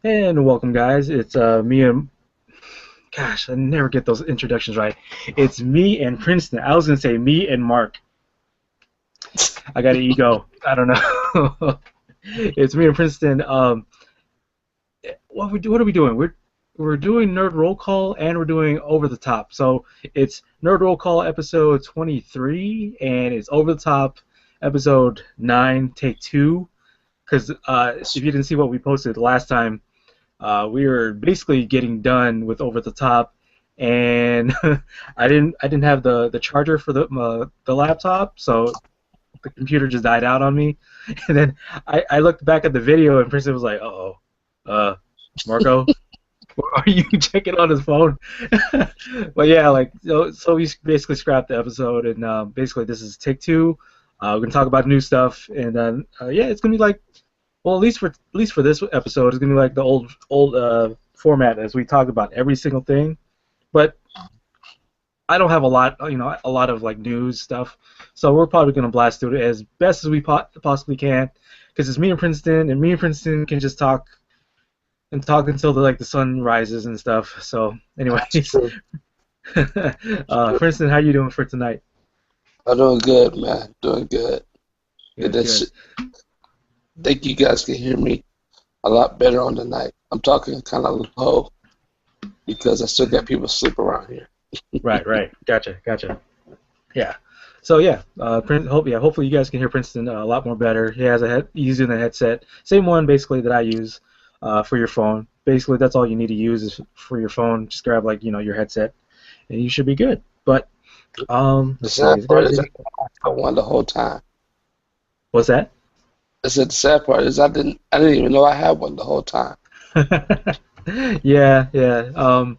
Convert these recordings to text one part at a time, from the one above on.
And welcome, guys. It's me and gosh, I never get those introductions right. It's me and Princeton. I was gonna say me and Mark. I got an ego. I don't know. It's me and Princeton. What are we doing? We're doing Nerd Roll Call and we're doing Over the Top. So it's Nerd Roll Call episode 23 and it's Over the Top episode 9, take two. Because if you didn't see what we posted last time, we were basically getting done with Over the Top, and I didn't have the charger for the laptop, so the computer just died out on me. And then I looked back at the video, and Princeton was like, "Uh-oh, uh, Marco, are you checking on his phone?" But yeah, like so we basically scrapped the episode, and basically this is take two. We're gonna talk about new stuff, and then yeah, it's gonna be like well, at least for this episode, it's gonna be like the old format as we talk about every single thing. But I don't have a lot of like news stuff, so we're probably gonna blast through it as best as we possibly can, because it's me and Princeton, and me and Princeton can just talk and talk until the sun rises and stuff. So, That's anyways, true. Princeton, how you doing for tonight? I'm doing good, man. Doing good. Good. Good, good. Think you guys can hear me a lot better on the night. I'm talking kind of low because I still got people sleep around here. Right, right. Gotcha. Yeah. So yeah, hopefully you guys can hear Princeton a lot more better. He has he's using a headset, same one basically that I use for your phone. Basically, that's all you need to use is for your phone. Just grab your headset, and you should be good. But The let's see, sad is there part is any, I won the whole time. what's that? I said the sad part is I didn't even know I had one the whole time. Yeah, yeah,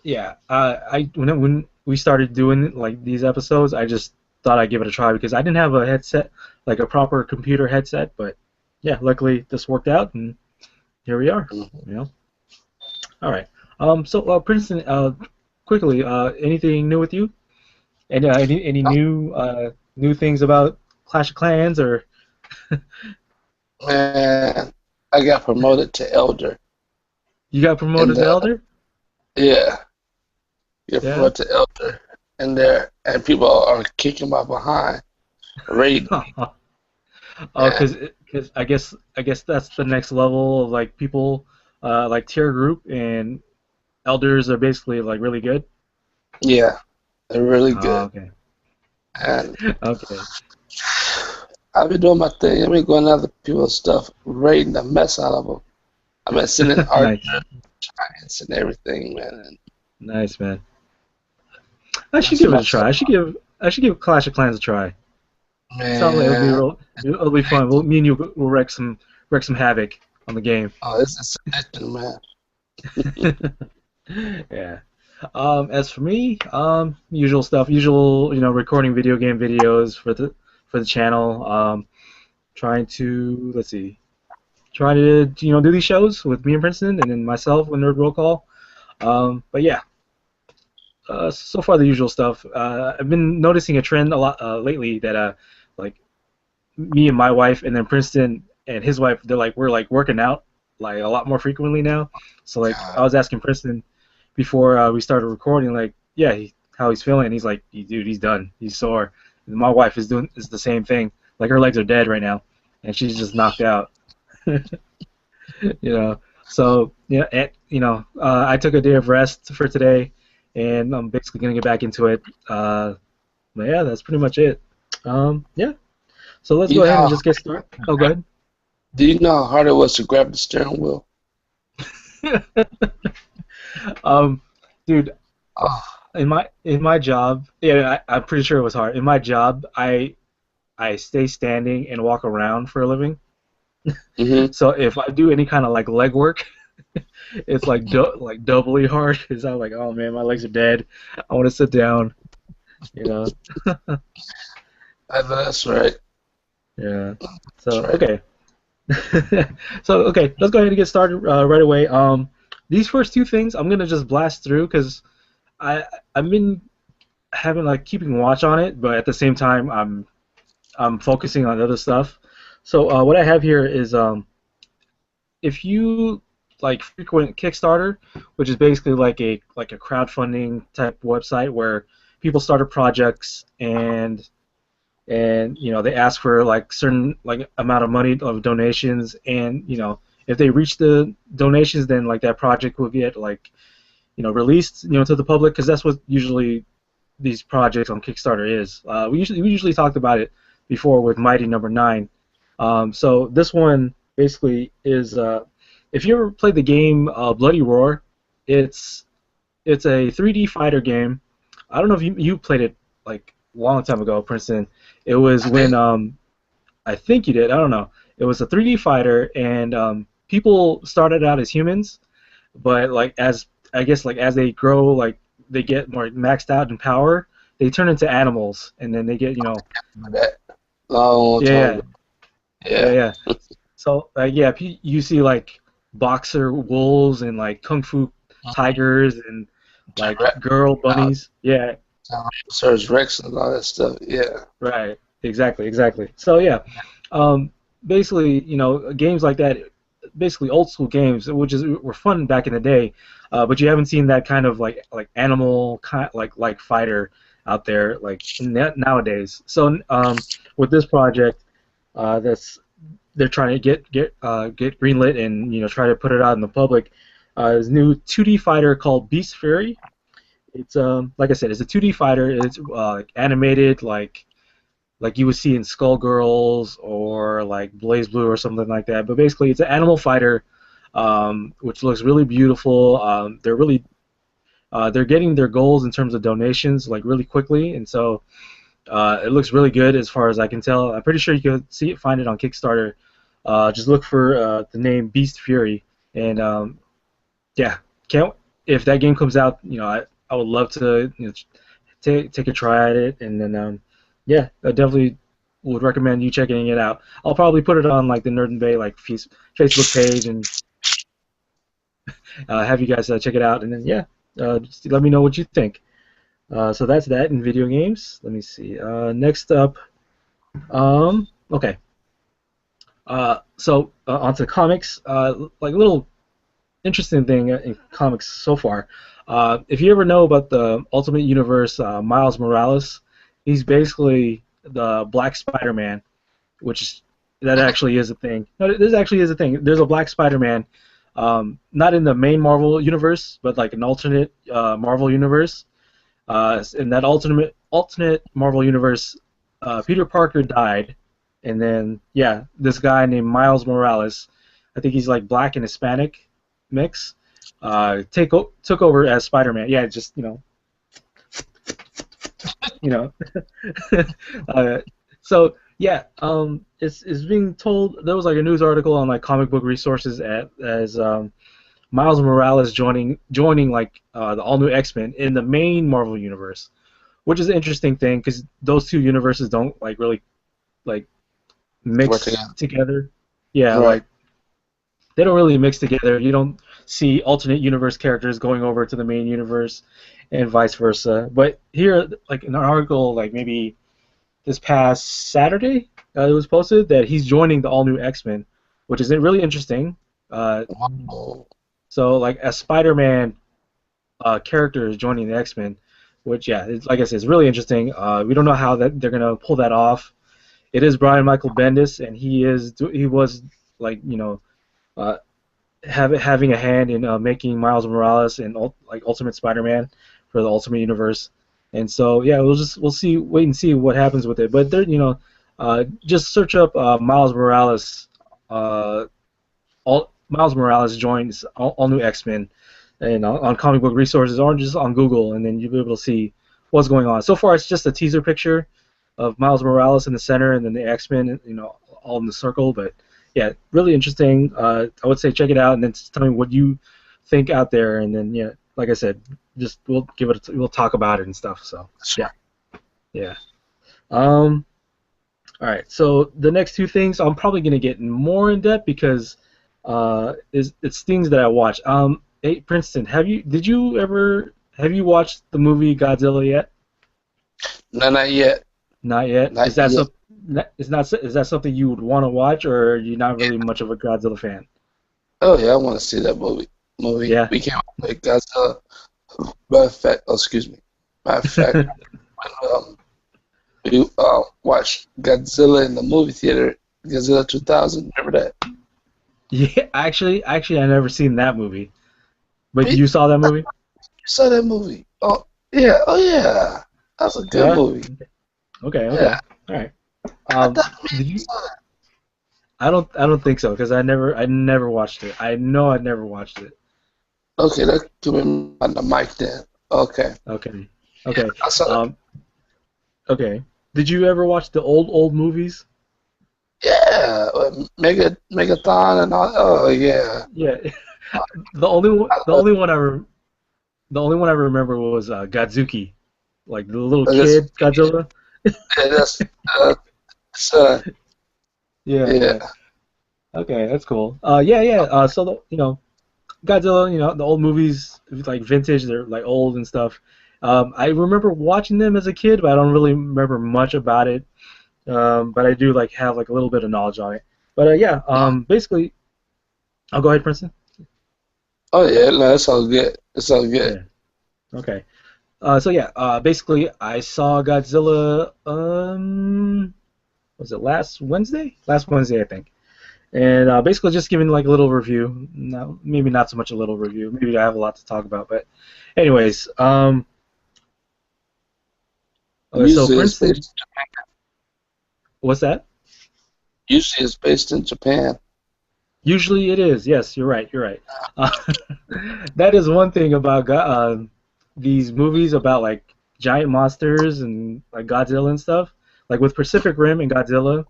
yeah. I when we started doing like these episodes, I just thought I'd give it a try because I didn't have a headset, like a proper computer headset. But yeah, luckily this worked out, and here we are. Mhm. You know. All right. So Princeton, quickly, anything new with you? And any Oh, new things about Clash of Clans or man, I got promoted to elder, you got and promoted to Elder? yeah, get Yeah. promoted to elder, and people are kicking my behind, raiding me. Oh, cause I guess that's the next level of like people, like tier group and elders are basically like really good. Yeah, they're really Oh, good. okay. And Okay. I've been doing my thing. I've been going to other people's stuff, raiding the mess out of them. I've been sending art Nice. giants and everything, man. And Nice, man. I should that's give it a much try. I should give Clash of Clans a try. Sounds like man. it'll be fun. Me and you will wreck some havoc on the game. Oh, it's addicting, man. Yeah. As for me, usual stuff, usual, recording video game videos for the channel. Trying to trying to do these shows with me and Princeton, and then myself with Nerd Roll Call. But yeah, so far the usual stuff. I've been noticing a trend a lot lately that like me and my wife, and then Princeton and his wife, we're like working out like a lot more frequently now. So like I God, was asking Princeton before we started recording, like yeah, how he's feeling. And he's like, dude, he's done. He's sore. And my wife is the same thing. Like her legs are dead right now, and she's just knocked out. you know. So yeah, I took a day of rest for today, and I'm basically gonna get back into it. But yeah, that's pretty much it. Yeah. So let's you go know, ahead and just get started. Oh, go do you know how hard it was to grab the steering wheel? ahead. um, dude, Oh, in my job, yeah, I'm pretty sure it was hard. In my job, I stay standing and walk around for a living. hmm. So if I do any kind of like leg work, it's like doubly hard because I'm like, oh man, my legs are dead. I want to sit down. You know. That's right. Yeah. That's So right. okay. So okay, let's go ahead and get started right away. These first two things I'm gonna just blast through because I've been having like keeping watch on it, but at the same time I'm focusing on other stuff. So what I have here is if you like frequent Kickstarter, which is basically like a crowdfunding type website where people started projects and they ask for like certain like amount of money of donations, and if they reach the donations, then like that project will get like released to the public, because that's what usually these projects on Kickstarter is. We usually talked about it before with Mighty Number Nine. So this one basically is, if you ever played the game Bloody Roar, it's it's a 3D fighter game. I don't know if you played it like a long time ago, Princeton. It was I when did. I think you did. I don't know. It was a 3D fighter, and people started out as humans, but like as I guess like as they grow, like they get more maxed out in power, they turn into animals, and then they get Remember that long yeah, time yeah, ago. yeah, Yeah. yeah. So yeah, you see like boxer wolves and like kung fu tigers and like Tyra- girl uh, bunnies. Yeah, Tyrannosaurus Rex and all that stuff. Yeah. right. Exactly, exactly. So yeah, um, basically, games like that, basically old school games, which were fun back in the day, but you haven't seen that kind of like animal kind like fighter out there like nowadays. So with this project, that's they're trying to get greenlit and try to put it out in the public. Is a new 2D fighter called Beast Fury. It's like I said, it's a 2D fighter. It's like animated like you would see in Skullgirls or like Blaze Blue or something like that. But basically, it's an animal fighter, which looks really beautiful. They're getting their goals in terms of donations like really quickly, and so it looks really good as far as I can tell. I'm pretty sure you can find it on Kickstarter. Just look for the name Beast Fury, and yeah, can't if that game comes out, I would love to take a try at it, and then yeah, I definitely would recommend you checking it out. I'll probably put it on like the Nerd and Bay like Facebook page and have you guys check it out, and then yeah, just let me know what you think. So that's that in video games. Let me see. Next up, okay. So onto comics. Like a little interesting thing in comics so far. If you ever know about the Ultimate Universe, Miles Morales, he's basically the Black Spider-Man, which is that actually is a thing. No, this actually is a thing. There's a Black Spider-Man, not in the main Marvel universe, but like an alternate Marvel universe. In that alternate Marvel universe, Peter Parker died, and then yeah, this guy named Miles Morales, I think he's like black and Hispanic mix, took over as Spider-Man. Yeah, just you know. uh, so yeah, it's being told there was like a news article on like comic book resources as Miles Morales joining like the all new X-Men in the main Marvel universe, which is an interesting thing because those two universes don't like really like Work mix together. together. Yeah, Right. like they don't really mix together. You don't see alternate universe characters going over to the main universe and vice versa. But here, like in an article, like maybe this past Saturday, it was posted that he's joining the all new X-Men, which is really interesting. Uh, Wow. so like a Spider-Man character is joining the X-Men, which yeah, like I said, it's really interesting. We don't know how that they're gonna pull that off. It is Brian Michael Bendis, and he was like uh, having a hand in making Miles Morales and like Ultimate Spider-Man for the Ultimate Universe. And so yeah, we'll see, wait and see what happens with it. But there, just search up Miles Morales. Miles Morales joins all new X-Men, and on comic book resources or just on Google, and then you'll be able to see what's going on. So far, it's just a teaser picture of Miles Morales in the center, and then the X-Men, all in the circle. But yeah, really interesting. I would say check it out, and then just tell me what you think out there, and then yeah, like I said, just we'll talk about it and stuff. So yeah, Sure. yeah. Um, all right. So the next two things I'm probably gonna get more in depth because it's things that I watch. Hey Princeton, have you watched the movie Godzilla yet? No, not yet. Not yet. Not yet. Is that something you would want to watch, or are you not really much of a Godzilla fan? Oh yeah, I want to see that movie. Yeah. We came out with Godzilla. Matter of fact, oh, excuse me. Matter of fact, we watched Godzilla in the movie theater. Godzilla 2000. Remember that? Yeah, actually, I never seen that movie. But You you saw that movie? saw that movie? Oh yeah. Oh yeah. That's a good Yeah. movie. Okay. Yeah. Okay. All right. I Um, thought maybe did you you? saw that. I don't think so because I never watched it. I know I never watched it. Okay, that could be on the mic then. Okay. Okay. Okay. I saw it. Um, okay. Did you ever watch the old movies? Yeah. Megathon and all. Oh yeah. Yeah. I The love only one the only one I remember was Godzuki, like the little it. kid Godzilla. That's uh, Yeah. yeah. Yeah. Okay, that's cool. Yeah. Yeah. So Godzilla, the old movies, like vintage, they're like old and stuff. I remember watching them as a kid, but I don't really remember much about it. But I do like have like a little bit of knowledge on it. But yeah, basically, I'll go ahead, Princeton. Oh yeah. No, it's all good. It's all good. Yeah. Okay. So yeah, basically, I saw Godzilla. Was it last Wednesday? Last Wednesday, I think. And basically, just giving like a little review. No, maybe not so much a little review. Maybe I have a lot to talk about, but anyways, okay, so Usually it's Princeton, based. what's that? Usually it's based in Japan. Usually it is. Yes, you're right. You're right. Uh, that is one thing about these movies about like giant monsters and like Godzilla and stuff. Like with Pacific Rim and Godzilla,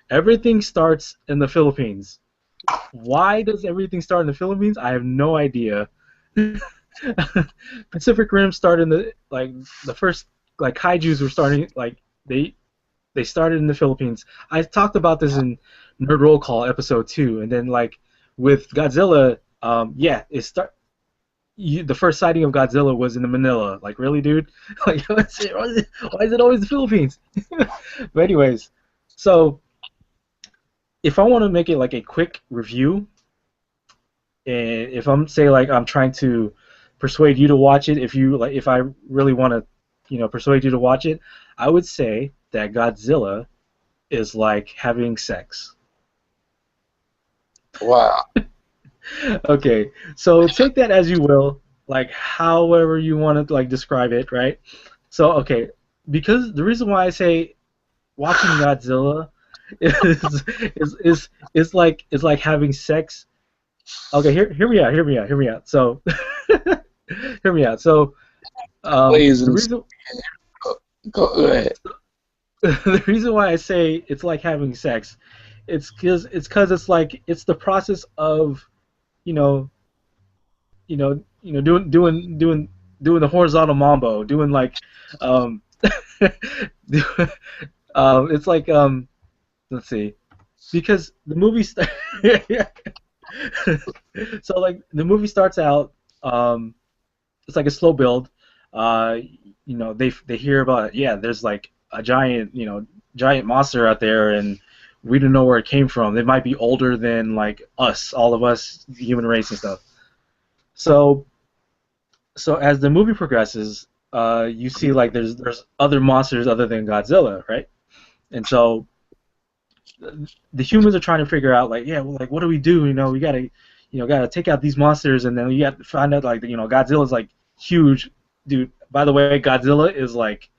everything starts in the Philippines. Why does everything start in the Philippines? I have no idea. Pacific Rim started in the first like kaiju's were starting like they they started in the Philippines. I talked about this in Nerd Roll Call episode 2, and then like with Godzilla, yeah, the first sighting of Godzilla was in the Manila. Like really, dude? Like why is it always the Philippines? But anyways, so if I want to make it like a quick review, and if I'm say like I'm trying to persuade you to watch it, if I really want to, persuade you to watch it, I would say that Godzilla is like having sex. Wow. Okay, so take that as you will, like however you want to like describe it, right? So okay, because the reason why I say watching Godzilla is like having sex. Okay, hear me out. So hear me out. So Ways the and reason go ahead. the reason why I say it's like having sex, it's because it's like it's the process of you know doing the horizontal mambo, doing like um, do, it's like let's see, because the movie so like the movie starts out it's like a slow build. Uh, they hear about yeah, there's like a giant monster out there, and we don't know where it came from. They might be older than like us, all of us, the human race and stuff. So so as the movie progresses, you see like there's other monsters other than Godzilla, right? And so the humans are trying to figure out like yeah, well, like what do we do? We gotta take out these monsters, and then you got to find out like Godzilla's like huge, dude. By the way, Godzilla is like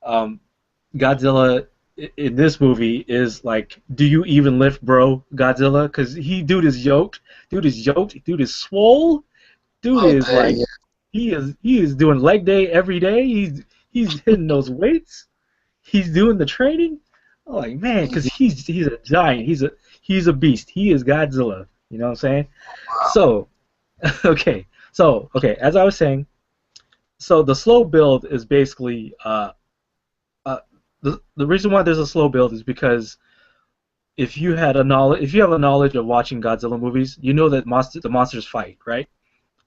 um, Godzilla in this movie is like, do you even lift, bro? Godzilla, because dude is yoked, dude is swole, dude Oh is dang like it. he is doing leg day every day. He's hitting those weights. He's doing the training. I'm like man, because he's a giant. He's a beast. He is Godzilla. You know what I'm saying? So okay. As I was saying, so the slow build is basically uh, the reason why there's a slow build is because if you have a knowledge of watching Godzilla movies, you know that the monsters fight, right?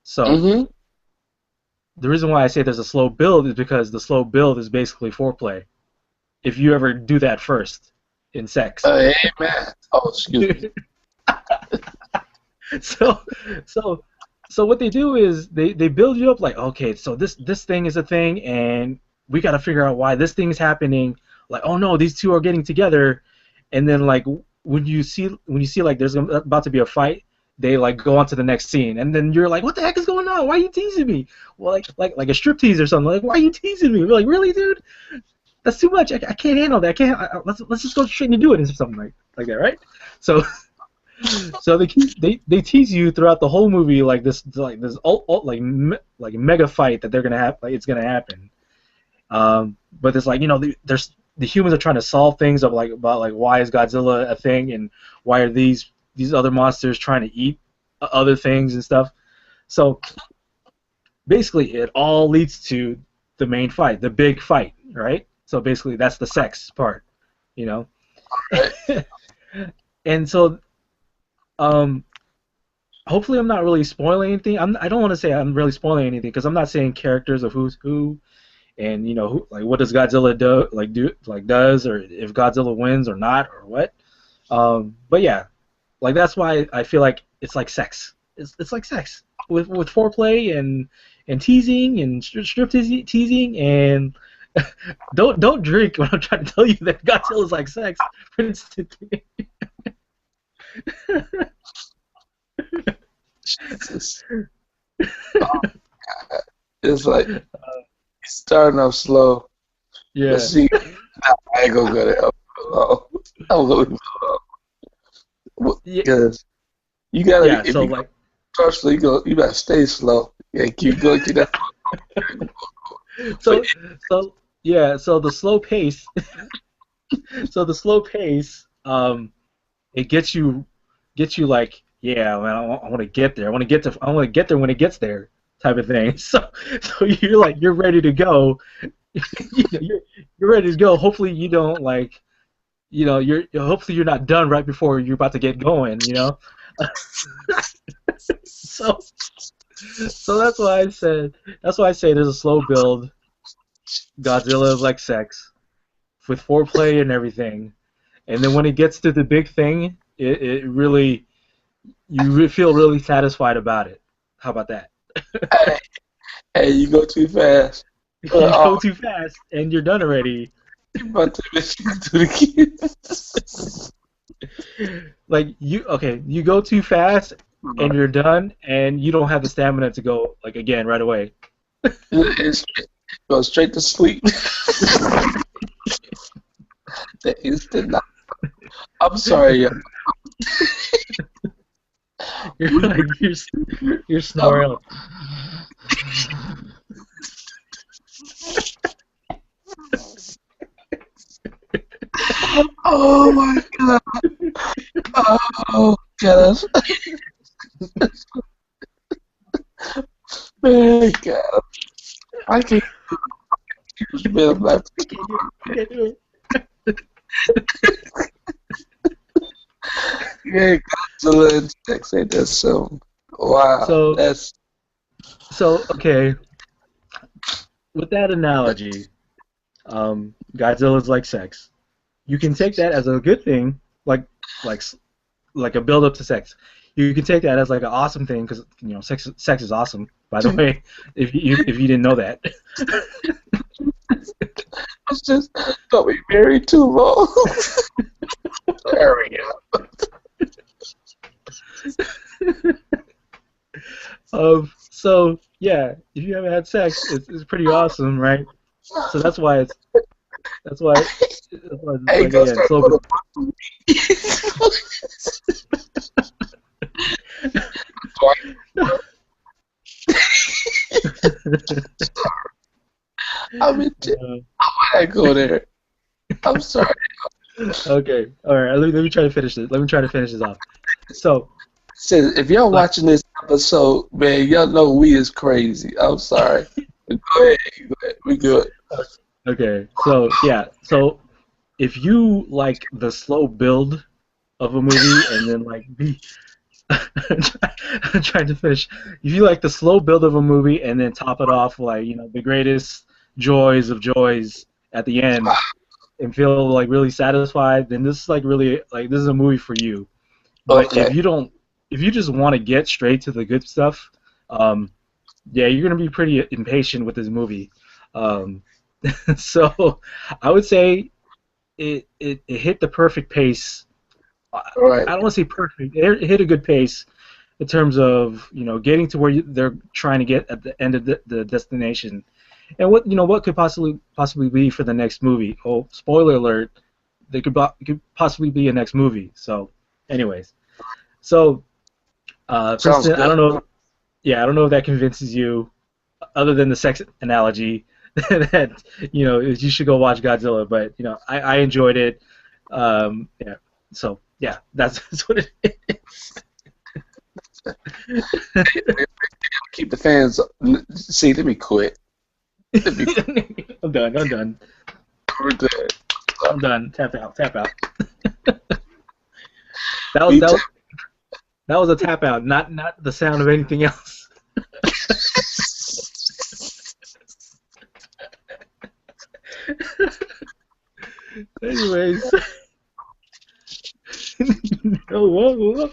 So Mm-hmm. the reason why I say there's a slow build is because the slow build is basically foreplay. If you ever do that first in sex. Amen. Oh, excuse me. so so so what they do is they build you up like, okay, so this thing is a thing, and we got to figure out why this thing is happening. Like, oh no, these two are getting together, and then like when you see like there's about to be a fight, they like go on to the next scene, and then you're like, what the heck is going on? Why are you teasing me? Well, like a strip tease or something. Like, why are you teasing me? We're like, really, dude? That's too much. I can't handle that. I can't. Let's just go straight and do it or something like that, right? So so they tease you throughout the whole movie like this like mega fight that they're gonna have, like it's gonna happen. But it's like, there's the humans are trying to solve things of like about like why is Godzilla a thing, and why are these other monsters trying to eat other things and stuff. So basically it all leads to the main fight, the big fight, right? So basically that's the sex part, you know. And so um hopefully I'm not really spoiling anything. I don't want to say I'm really spoiling anything because I'm not saying characters of who's who, and like what does Godzilla does, or if Godzilla wins or not or what. But yeah, like that's why I feel like it's like sex. It's like sex with foreplay and teasing and strip teasing and don't drink when I'm trying to tell you that Godzilla's like sex. Princeton King. Jesus. It's like starting off slow. Yeah. Let's see. I ain't gonna go there. I'm going because you gotta. Yeah. If So you like. start slow, you gotta stay slow. Yeah, keep going. Keep that. So the slow pace. So the slow pace. It gets you like, yeah, man, I want to get there. I want to get there when it gets there, type of thing. So you're ready to go. You're ready to go. Hopefully you don't like, hopefully you're not done right before you're about to get going. So that's why I say there's a slow build. Godzilla is like sex with foreplay and everything, and then when it gets to the big thing, it really feel really satisfied about it. How about that? Hey, hey, you go too fast. You go too fast and you're done already. You about to miss you to the kids. Like you go too fast and you're done, and you don't have the stamina to go like again right away. Go straight to sleep. The instant. I'm sorry. You're like you're snoring. Oh my god. Oh god. Man, god. I can't be alive. Yeah, Godzilla and sex ain't that soon. Wow. So okay. With that analogy, Godzilla's like sex. You can take that as a good thing, like a build up to sex. You can take that as like an awesome thing because sex is awesome. By the way, if you didn't know that. It's just don't be married too long. There we go. So yeah, if you haven't had sex, it's pretty awesome, right? So that's why it's hey, like, yeah, so I mean, I go there. I'm sorry. Okay, all right. Let me try to finish this. Let me try to finish this off. So, if y'all watching this episode, man, y'all know we is crazy. I'm sorry. Go ahead. We good. Okay. So yeah. So if you like the slow build of a movie and then like I'm trying to finish. If you like the slow build of a movie and then top it off like the greatest joys of joys at the end and feel like really satisfied, then this is like really like this is a movie for you. But okay. if if you just want to get straight to the good stuff, um, yeah, you're gonna be pretty impatient with this movie. Um, so I would say it hit the perfect pace. I All right. I don't want to say perfect. It hit a good pace in terms of getting to where they're trying to get at the end of the destination, and what could possibly be for the next movie. Oh, spoiler alert! There could possibly be a next movie. So, anyways, so Sounds Princeton, I good. don't know. Yeah, I don't know if that convinces you, other than the sex analogy, that you should go watch Godzilla. But I enjoyed it. Yeah. So yeah, that's what it is. Keep the fans. See, let me quit. Let me quit. I'm done. I'm done. We're good. I'm done. Tap out. Tap out. That was Me that too. was, that was a tap out, not the sound of anything else. Anyways. Oh, whoa, whoa.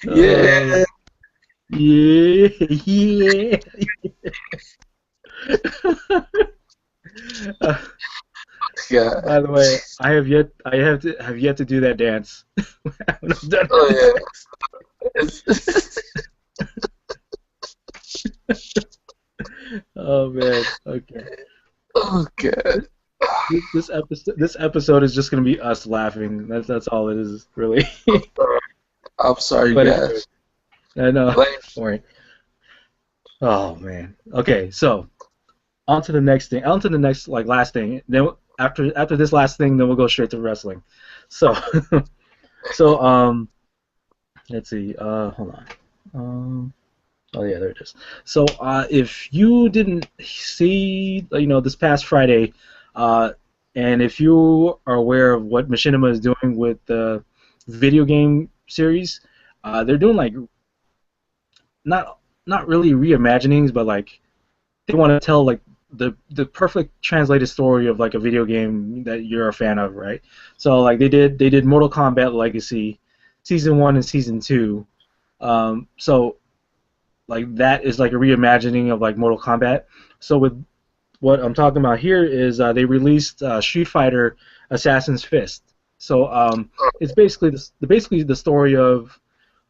Yeah. Yeah, yeah. Uh, Yeah. by the way, I have yet to do that dance. When I'm done. Oh Oh man. Okay. yeah. Okay. This episode is just gonna be us laughing. That's all it is, really. I'm sorry, But anyway, guys. I know. Blame. Don't worry. Oh man. Okay, so on to the next thing. On to the next last thing. Then after this last thing, then we'll go straight to wrestling. So so let's see. Hold on. Oh yeah, there it is. So if you didn't see this past Friday, uh, and if you are aware of what Machinima is doing with the video game series, they're doing not not really reimaginings, but they want to tell the perfect translated story of a video game that you're a fan of, right? So they did Mortal Kombat Legacy, season 1 and season 2. So that is a reimagining of Mortal Kombat. So with what I'm talking about here is they released Street Fighter Assassin's Fist. So it's basically the story of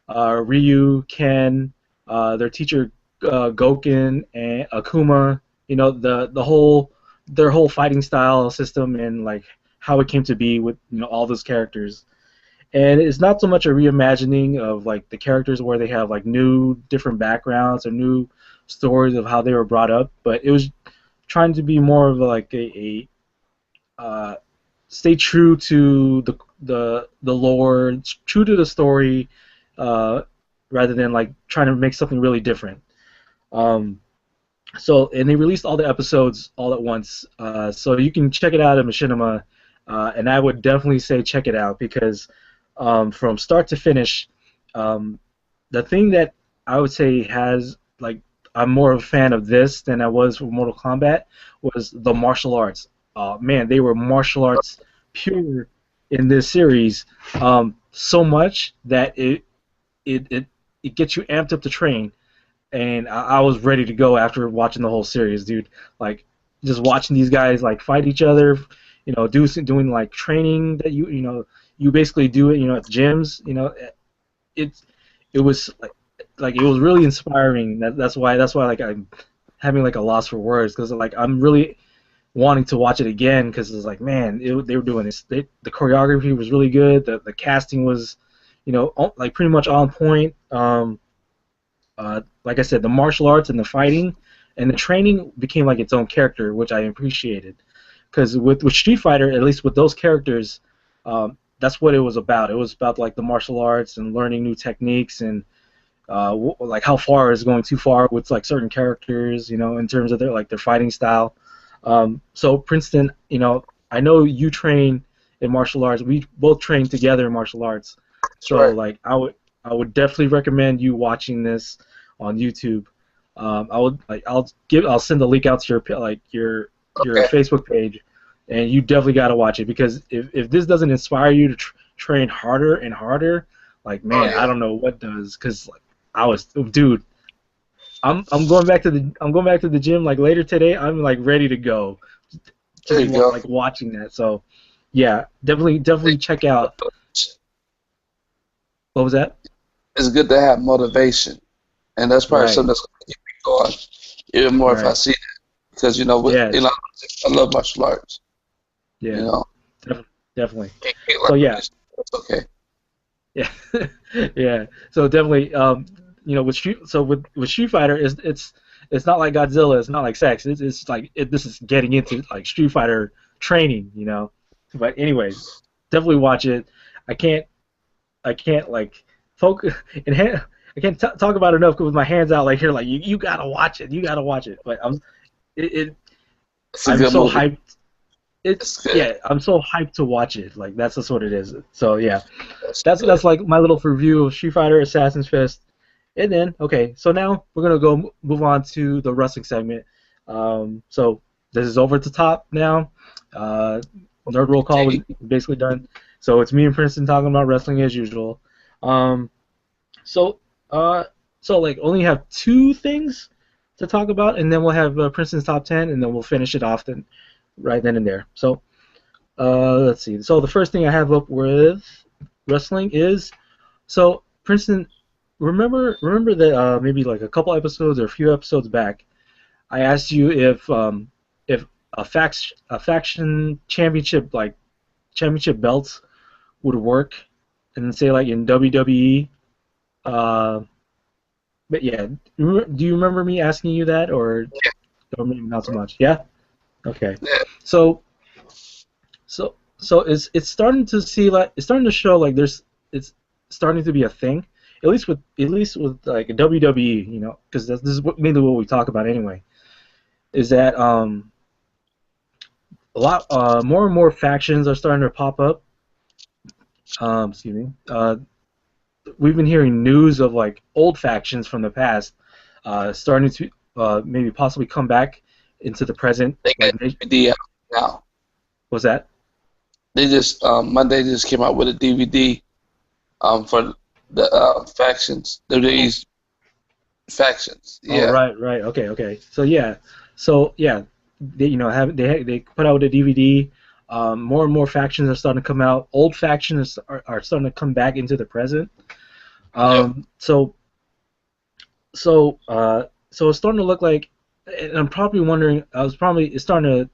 Ryu, Ken, their teacher Goken, and Akuma. Their whole fighting style system and how it came to be with all those characters. And it's not so much a reimagining of the characters where they have new different backgrounds or new stories of how they were brought up, but it was trying to be more of a stay true to the lore, true to the story, uh, rather than trying to make something really different. Um, and they released all the episodes all at once, so you can check it out at Machinima, and I would definitely say check it out because from start to finish, the thing that I would say has I'm more of a fan of this than I was for Mortal Kombat was the martial arts. Man, they were martial arts pure in this series, so much that it, it it gets you amped up to train, and I was ready to go after watching the whole series, dude. Like just watching these guys fight each other, doing training that you basically do it, at the gyms. It it was it was really inspiring. That's why I'm having a loss for words because I'm really wanting to watch it again because it's man, they were doing this. The choreography was really good. The casting was, pretty much on point. Like I said, the martial arts and the fighting and the training became its own character, which I appreciated. Because with Street Fighter, at least with those characters, that's what it was about. It was about the martial arts and learning new techniques and how far is going too far with certain characters, in terms of their fighting style. So Princeton, I know you train in martial arts. We both train together in martial arts. That's So right. I would definitely recommend you watching this on YouTube. I'll send the link out to your Okay. Facebook page, and you definitely got to watch it because if this doesn't inspire you to train harder and harder, Like, Oh man, I yeah. don't know what does, cause like, I was, dude, I'm going back to the gym like later today. I'm like ready to go, There just you go. like watching that. So, yeah, definitely check out. What was that? It's good to have motivation, and that's probably Right, something that's going to keep me going even more if I right. see that. Because Yeah, I love martial arts. You yeah, know, definitely. can't So like yeah, it's okay. yeah, yeah. So definitely, with Street Fighter, it's not like Godzilla. It's not like sex. It's like this is getting into like Street Fighter training. But anyways, definitely watch it. I can't I can't like focus and I can't talk about it enough with my hands out like here like you gotta watch it. You gotta watch it. But it, it It's a I'm good so movie. hyped. It's good. I'm so hyped to watch it. Like that's just what it is. So yeah. That's That's good. like my little review of Street Fighter Assassin's Fist. And then, okay, so now we're gonna go move on to the wrestling segment. So this is over at the top now. Uh, Nerd Roll Call was basically done. So it's me and Princeton talking about wrestling as usual. Um, so uh, so like only have two things to talk about, and then we'll have Princeton's top 10, and then we'll finish it off right then and there. So let's see. So the first thing I have up with wrestling is so Princeton. Remember that maybe like a couple episodes or a few episodes back, I asked you if a faction championship like championship belts would work, and say like in WWE. Uh, but yeah, do you remember me asking you that, or maybe not so much? Yeah. Okay. Yeah. So so it's starting to see like it's starting to show like it's starting to be a thing, at least with like WWE, because this is mainly what we talk about anyway. Is that a lot more and more factions are starting to pop up. Excuse me. We've been hearing news of like old factions from the past starting to maybe possibly come back into the present. They got Like, DVD out now. was that? They just Monday just came out with a DVD for the factions. WWE's factions. Oh, Yeah. right, right. Okay, okay. So yeah, they they put out a DVD. More and more factions are starting to come out. Old factions are starting to come back into the present. Yep. So it's starting to look like, and I'm probably wondering. It's starting to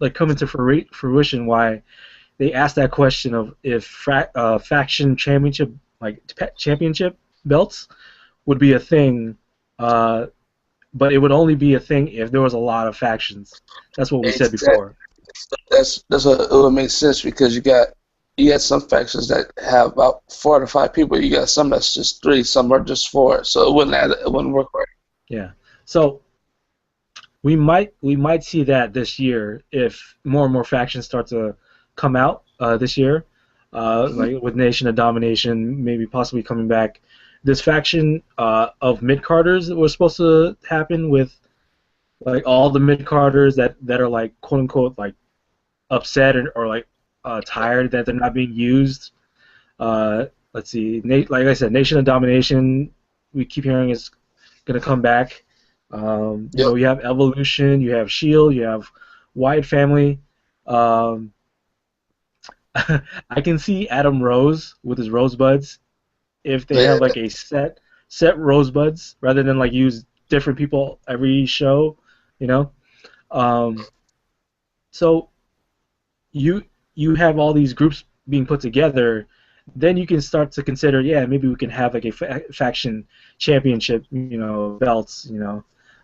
like come into fruition why they asked that question of if faction championship championship belts would be a thing. Uh, but it would only be a thing if there was a lot of factions. That's what we said Exactly. before. That's what it would make sense because you got some factions that have about 4 to 5 people. You got some that's just three. Some are just four. So it wouldn't work right. Yeah. So we might see that this year if more and more factions start to come out this year, Hmm. like with Nation of Domination maybe possibly coming back. This faction of mid carders that was supposed to happen with like all the mid carders that are like quote unquote like upset or like tired that they're not being used. Uh, let's see, like I said, Nation of Domination. We keep hearing is going to come back. Yep. You have Evolution, you have Shield, you have Wyatt Family. Um, I can see Adam Rose with his rosebuds if they Yeah. have like a set rosebuds rather than like use different people every show. You know. Um, so you you have all these groups being put together, then you can start to consider, yeah, maybe we can have like a faction championship, belts.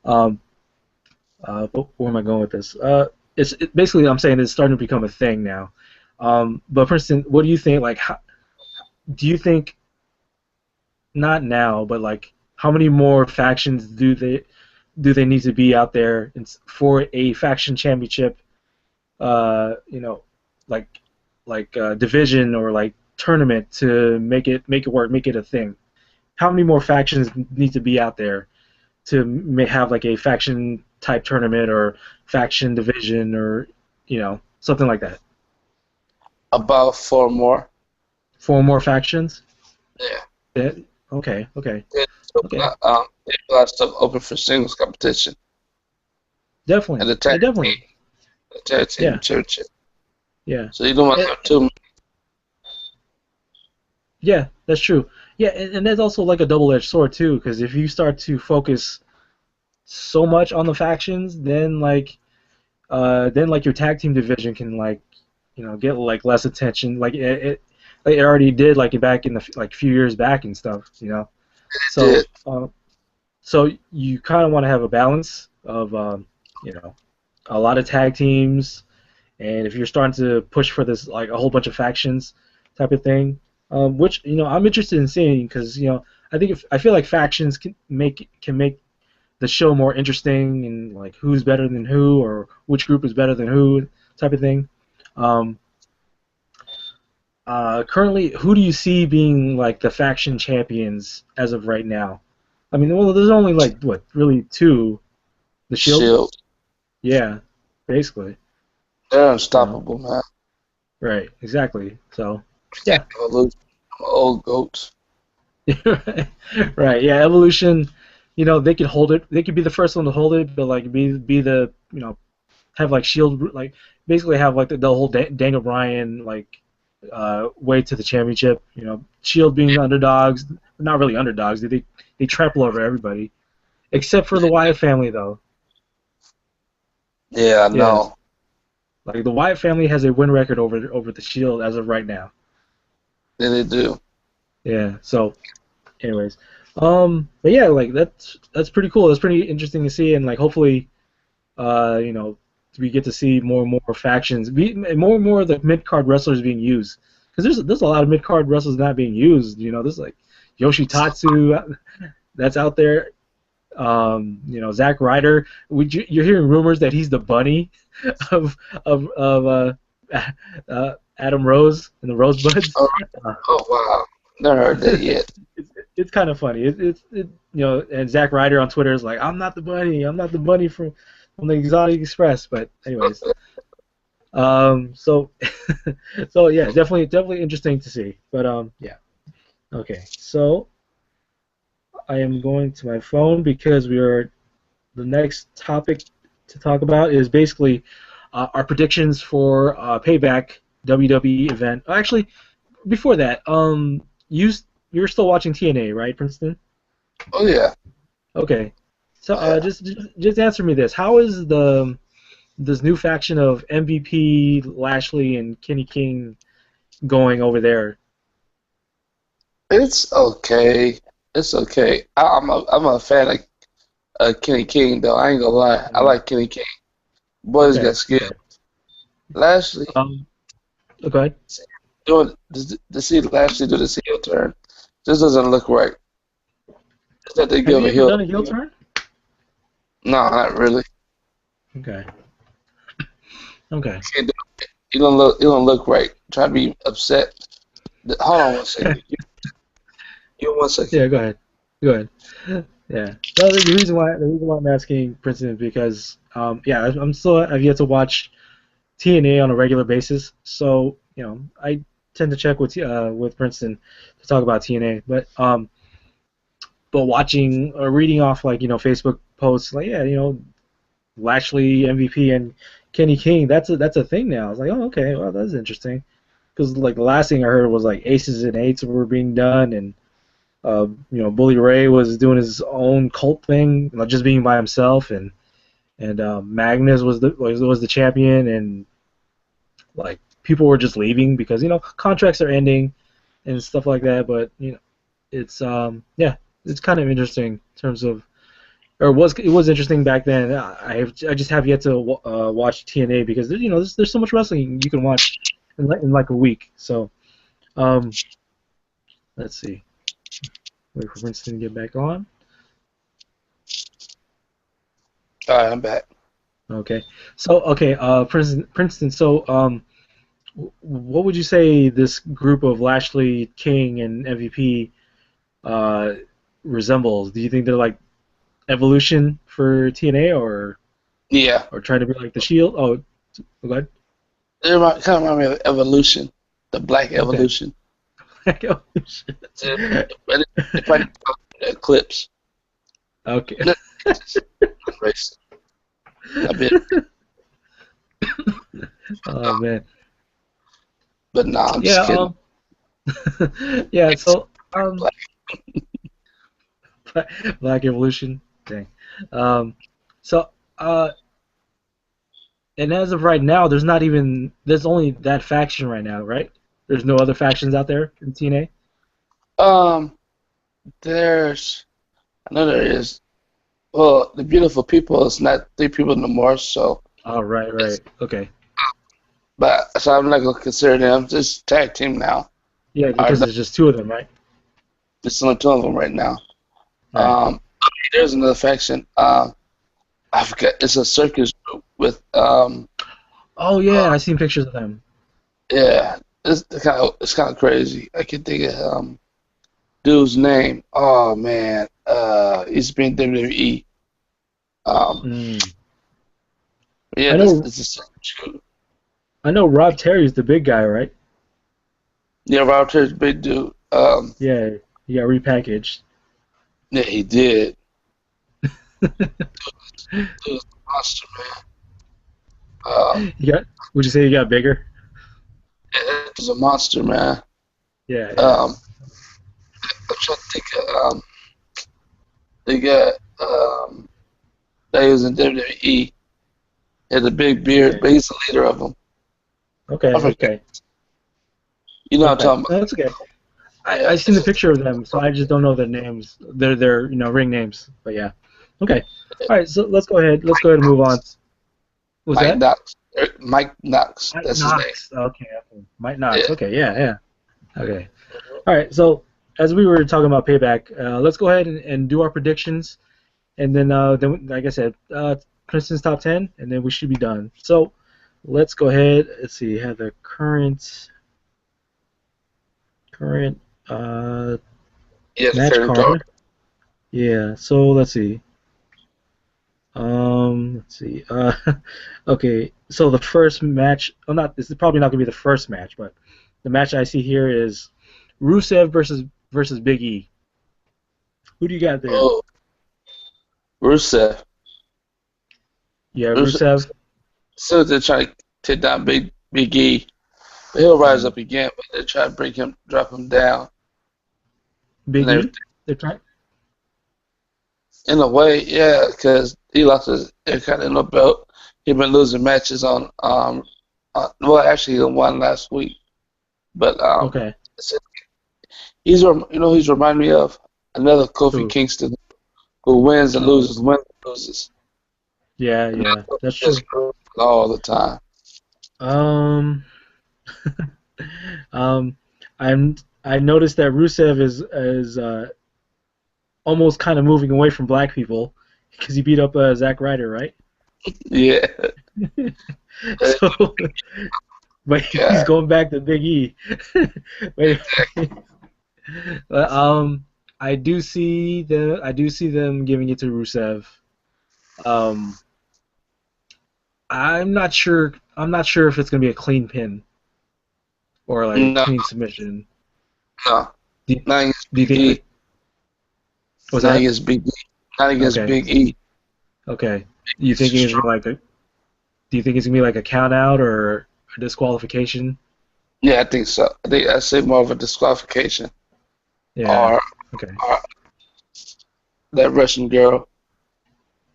Um, where am I going with this? Basically I'm saying it's starting to become a thing now. But for instance, what do you think? Like, do you think not now, but like how many more factions do they need to be out there for a faction championship you know, like division or like tournament to make it work, make it a thing. How many more factions need to be out there to have like a faction type tournament or faction division or something like that? About four more. Four more factions. Yeah. That, okay, okay, They okay. they have a lot of stuff open for singles competition and Definitely. Yeah, definitely. the tag team Yeah, championship. yeah. So you don't want to And, have too many. yeah, that's true. Yeah, and there's also like a double-edged sword too, because if you start to focus so much on the factions, then like your tag team division can like get like less attention. Like it already did like back in the like few years back and stuff. So Did so you kind of want to have a balance of a lot of tag teams, and if you're starting to push for this like a whole bunch of factions type of thing, which I'm interested in seeing because I think I feel like factions can make the show more interesting and like who's better than who or which group is better than who type of thing. Um, Currently, who do you see being like the faction champions as of right now? I mean, well, there's only like what really two. The Shield. Shield. Yeah, basically. They're You know. unstoppable, man. Right. Exactly. So. Yeah. Evolution. Old goats. Right. Yeah. Evolution. They could hold it. They could be the first one to hold it, but like be the have like Shield like basically have like the whole Daniel Bryan like way to the championship. Shield being the underdogs, not really underdogs. They trample over everybody except for the Wyatt family though. Yeah, I Yes, know. like the Wyatt family has a win record over the Shield as of right now. Yeah, they do. Yeah. So, anyways, but yeah, like that's pretty cool. That's pretty interesting to see, and like hopefully, uh, you know, we get to see more and more factions, more and more of the mid card wrestlers being used. Because there's a lot of mid card wrestlers not being used. There's like Yoshitatsu that's out there. Zack Ryder. You're hearing rumors that he's the bunny of Adam Rose and the Rosebuds. Oh, Uh, oh wow. Never heard that yet. it's kind of funny. And Zack Ryder on Twitter is like, I'm not the bunny. I'm not the bunny from the Exotic Express. But anyways, so so yeah, definitely interesting to see. But yeah, okay. So I am going to my phone because the next topic to talk about is basically our predictions for Payback WWE event. Actually, before that, you're still watching TNA, right, Princeton? Oh yeah. Okay. So Yeah. just answer me this: how is this new faction of MVP, Lashley, and Kenny King going over there? It's okay. It's okay. I'm a fan of Kenny King though. I ain't gonna lie. I Mm. like Kenny King. Boys Okay. got skill. Okay. Lashley Okay. doing to see Lashley do this heel turn just doesn't look right. It's that they Have give you a ever heel. done a heel turn? No, not really. Okay. Okay. Can't do it. You don't look right. Try to be upset. Hold on one second. You 1 second. Yeah. Go ahead. Go ahead. Yeah. No, the reason why I'm asking Princeton is because yeah, I've yet to watch TNA on a regular basis, so I tend to check with Princeton to talk about TNA, but watching or reading off like Facebook posts like yeah Lashley MVP and Kenny King that's a thing now. I was like oh okay well that's interesting because like the last thing I heard was like aces and eights were being done and Bully Ray was doing his own cult thing, like just being by himself, and Magnus was the champion, and like people were just leaving because contracts are ending and stuff like that. But it's yeah, it's kind of interesting in terms of, or it was interesting back then. I just have yet to watch TNA because there's so much wrestling you can watch in like a week. So let's see. Wait for Winston to get back on. All right, I'm back. Okay. So, okay, Princeton. So, what would you say this group of Lashley, King, and MVP uh, resembles? Do you think they're like evolution for TNA, Yeah, or trying to be like the Shield? Oh, go ahead. kind of remind me of Evolution, the Black Okay. Evolution. Black Evolution. But they probably Eclipse. Okay. Race. I bet. Oh man. But nah, I'm just Yeah. kidding. Yeah. So Black. Black Evolution. Dang. Um. So and as of right now, there's only that faction right now, right? There's no other factions out there in TNA. Um, there's I know there is. Well, the beautiful people is not three people no more. So, Oh, right, it's, right. Okay. but so I'm not gonna consider them just tag team now. Yeah, Or because there's just two of them, right? there's only two of them right now. Right. Um, there's another faction. I forget. It's a circus group with Oh yeah, I seen pictures of them. yeah. It's kind of crazy. I can think of dude's name. Oh man, he's been WWE. Um, Mm. yeah, I this know. this is I know. Rob Terry's the big guy, right? yeah, Router's big dude. Yeah, he got repackaged. Yeah, he did. Dude's a monster, man. He got. Would you say he got bigger? Yeah, he's a monster, man. Yeah, yeah. Um, I'm trying to think of they got that he was in WWE. He had a big beard, Okay. but he's the leader of them. I Okay. forget. Okay. You know what Okay. I'm talking No, that's okay. about? I Yeah, seen the picture of them, so I just don't know their names. Their ring names. But yeah. Okay. All right. So let's go ahead. Let's go ahead and move on. Was Mike that Knox. Mike Knox. Mike That's his name. Knox? Okay. Okay. Mike Knox. Yeah. Okay. Yeah. Yeah. Okay. All right. So as we were talking about payback, let's go ahead and do our predictions, and then like I said, Princeton's top 10, and then we should be done. So let's go ahead. Let's see. Have the current uh, Yeah, the match current card. card. Yeah. So let's see. Let's see. Okay. So the first match. Well, not. This is probably not gonna be the first match, but the match I see here is Rusev versus Big E. Who do you got there? Oh, Rusev. Yeah, Rusev. Rusev, So they're trying to take down Big E. But he'll rise mm. up again, but they try to break him, drop him down, and Big E. everything. They're trying. In a way, yeah, because he lost his Intercontinental belt. He's been losing matches on well, actually, he won last week, but Okay. he's reminding me of another Kofi Who? Kingston who Oh, wins and loses, yeah, and yeah. That's just true. all the time. Um, um, I noticed that Rusev is almost kind of moving away from black people because he beat up Zack Ryder, right? Yeah, So, but he's God, going back to Big E. Wait, but, I do see them giving it to Rusev. Um, I'm not sure. I'm not sure if it's gonna be a clean pin or like a no, clean submission. no, Do, not against do you Big think E, like was not that against Big E, not against okay? Big E. Okay. You He's think too it's gonna strong. be like a? Do you think it's gonna be like a count out or a disqualification? Yeah, I think so. I think I say more of a disqualification, Yeah. or, Okay. or that Russian girl.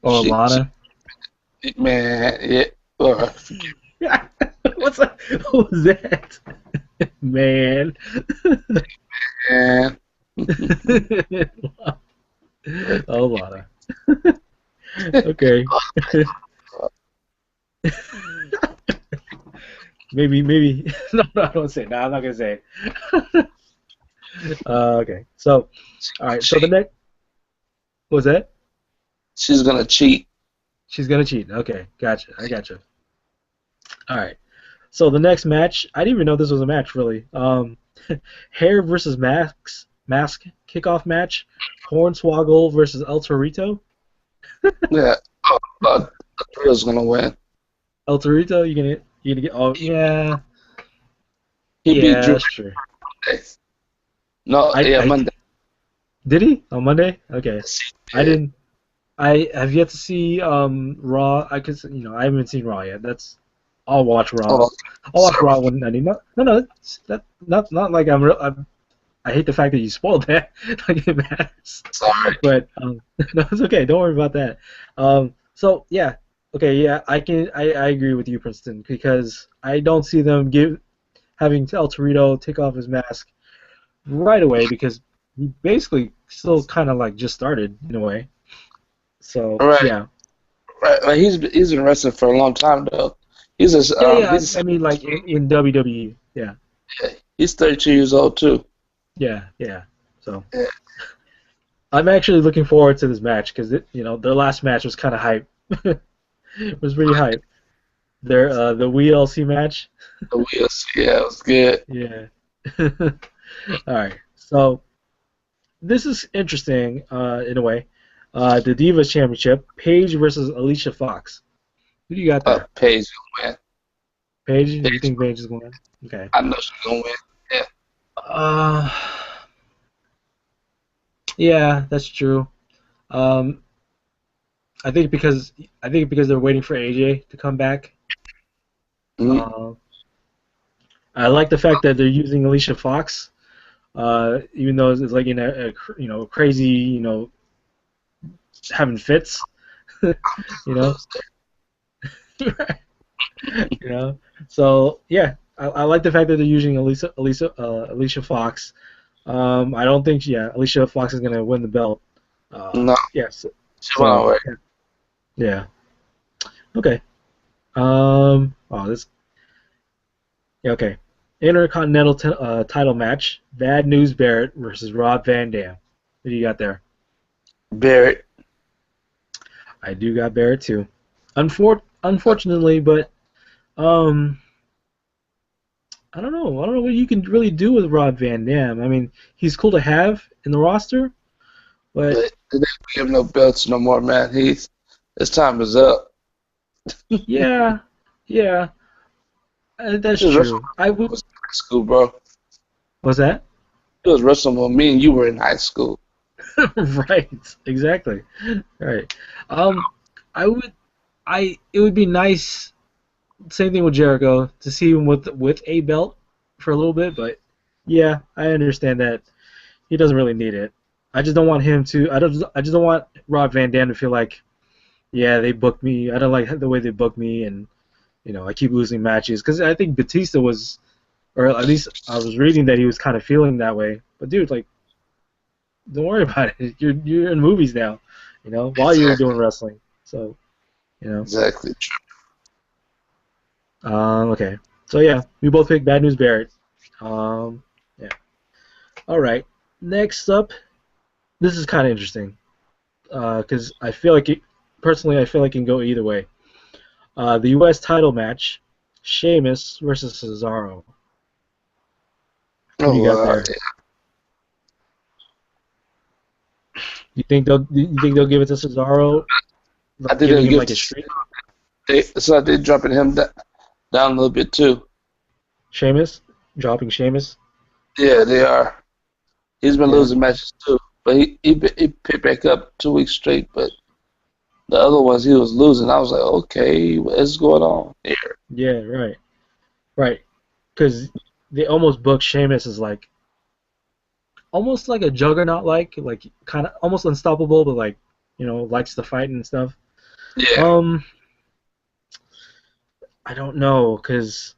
Or She Lana. man, yeah, or What's that? What was that? Man. man. Oh, Lana. Okay. Maybe. No, no, I don't say it. No, I'm not gonna say it. Okay. So, all right. So the Cheat. next what was that? She's gonna cheat. She's gonna cheat. Okay, gotcha. I gotcha. All right. So the next match, I didn't even know this was a match really. Hair versus mask kickoff match. Hornswoggle versus El Torito. Yeah. Oh, the girl's gonna win. El Torito, you gonna get? Oh yeah, He beat yeah, Drew that's true. today. No, I, yeah, I Monday. did he on Monday? Okay, Yes, I he did. didn't. I have yet to see Raw. I could I haven't seen Raw yet. I'll watch Raw. Oh, I'll watch sorry. Raw when I need. No. Not like I hate the fact that you spoiled that. Like it matters. Sorry. But no, it's okay. Don't worry about that. So yeah, okay, yeah, I agree with you, Princeton, because I don't see them having El Torito take off his mask right away because he basically still kind of like just started in a way. So Right, yeah, right. Like he's been wrestling for a long time though. yeah. He's I mean, like in WWE, yeah, he's 32 years old too. yeah. So Yeah. I'm actually looking forward to this match because their last match was kind of hype. It was pretty hype. The WLC match. The wheels, yeah, it was good. Yeah. All right. So this is interesting in a way. The Divas Championship, Paige versus Alicia Fox. Who do you got there? Paige gonna win. Paige? You Paige, think Paige is going to win? Okay. I know she's gonna win. Yeah. Uh, yeah, that's true. Um, I think because they're waiting for AJ to come back. Hmm. Uh, I like the fact that they're using Alicia Fox, even though it's like in crazy having fits, you know. You know. So yeah, I like the fact that they're using Alicia Fox. I don't think Alicia Fox is gonna win the belt. No, Yes. she went So away. yeah. Okay. Oh, this. Yeah, okay. Intercontinental title match: Bad News Barrett versus Rob Van Dam. Who do you got there? Barrett. I do got Barrett too. Unfortunately, but um, I don't know. I don't know what you can really do with Rob Van Dam. I mean, he's cool to have in the roster, but But they don't give him no belts no more, man. His time is up. yeah, yeah, that's He was wrestling true. I when I would. was in high school, bro. Was that He was wrestling when me and you were in high school. right? Exactly. Right. Um, I would. It would be nice. Same thing with Jericho to see him with a belt for a little bit, but yeah, I understand that he doesn't really need it. I just don't want him to. I just don't want Rob Van Dam to feel like, yeah, they booked me. I don't like the way they booked me, and I keep losing matches because I think Batista was, or at least I was reading that he was kind of feeling that way. But dude, like, don't worry about it. You're in movies now, while you're Exactly. doing wrestling. So you know. Exactly. Okay. So yeah, we both picked Bad News Barrett. Yeah. All right. Next up, this is kind of interesting because I feel like personally, I feel like it can go either way. The U.S. title match, Sheamus versus Cesaro. Who do you Oh, got there? You think they'll give it to Cesaro, I like think giving they'll him give like it a to streak? so they're dropping him down a little bit too. Sheamus dropping Sheamus. Yeah, they are. He's been Yeah. losing matches too, but he picked back up 2 weeks straight. But the other ones he was losing, I was like, okay, what is going on here? Yeah. Right. Right. Because they almost booked Sheamus as like almost like a juggernaut like kind of almost unstoppable, but like likes to fight and stuff. Yeah. Um, I don't know because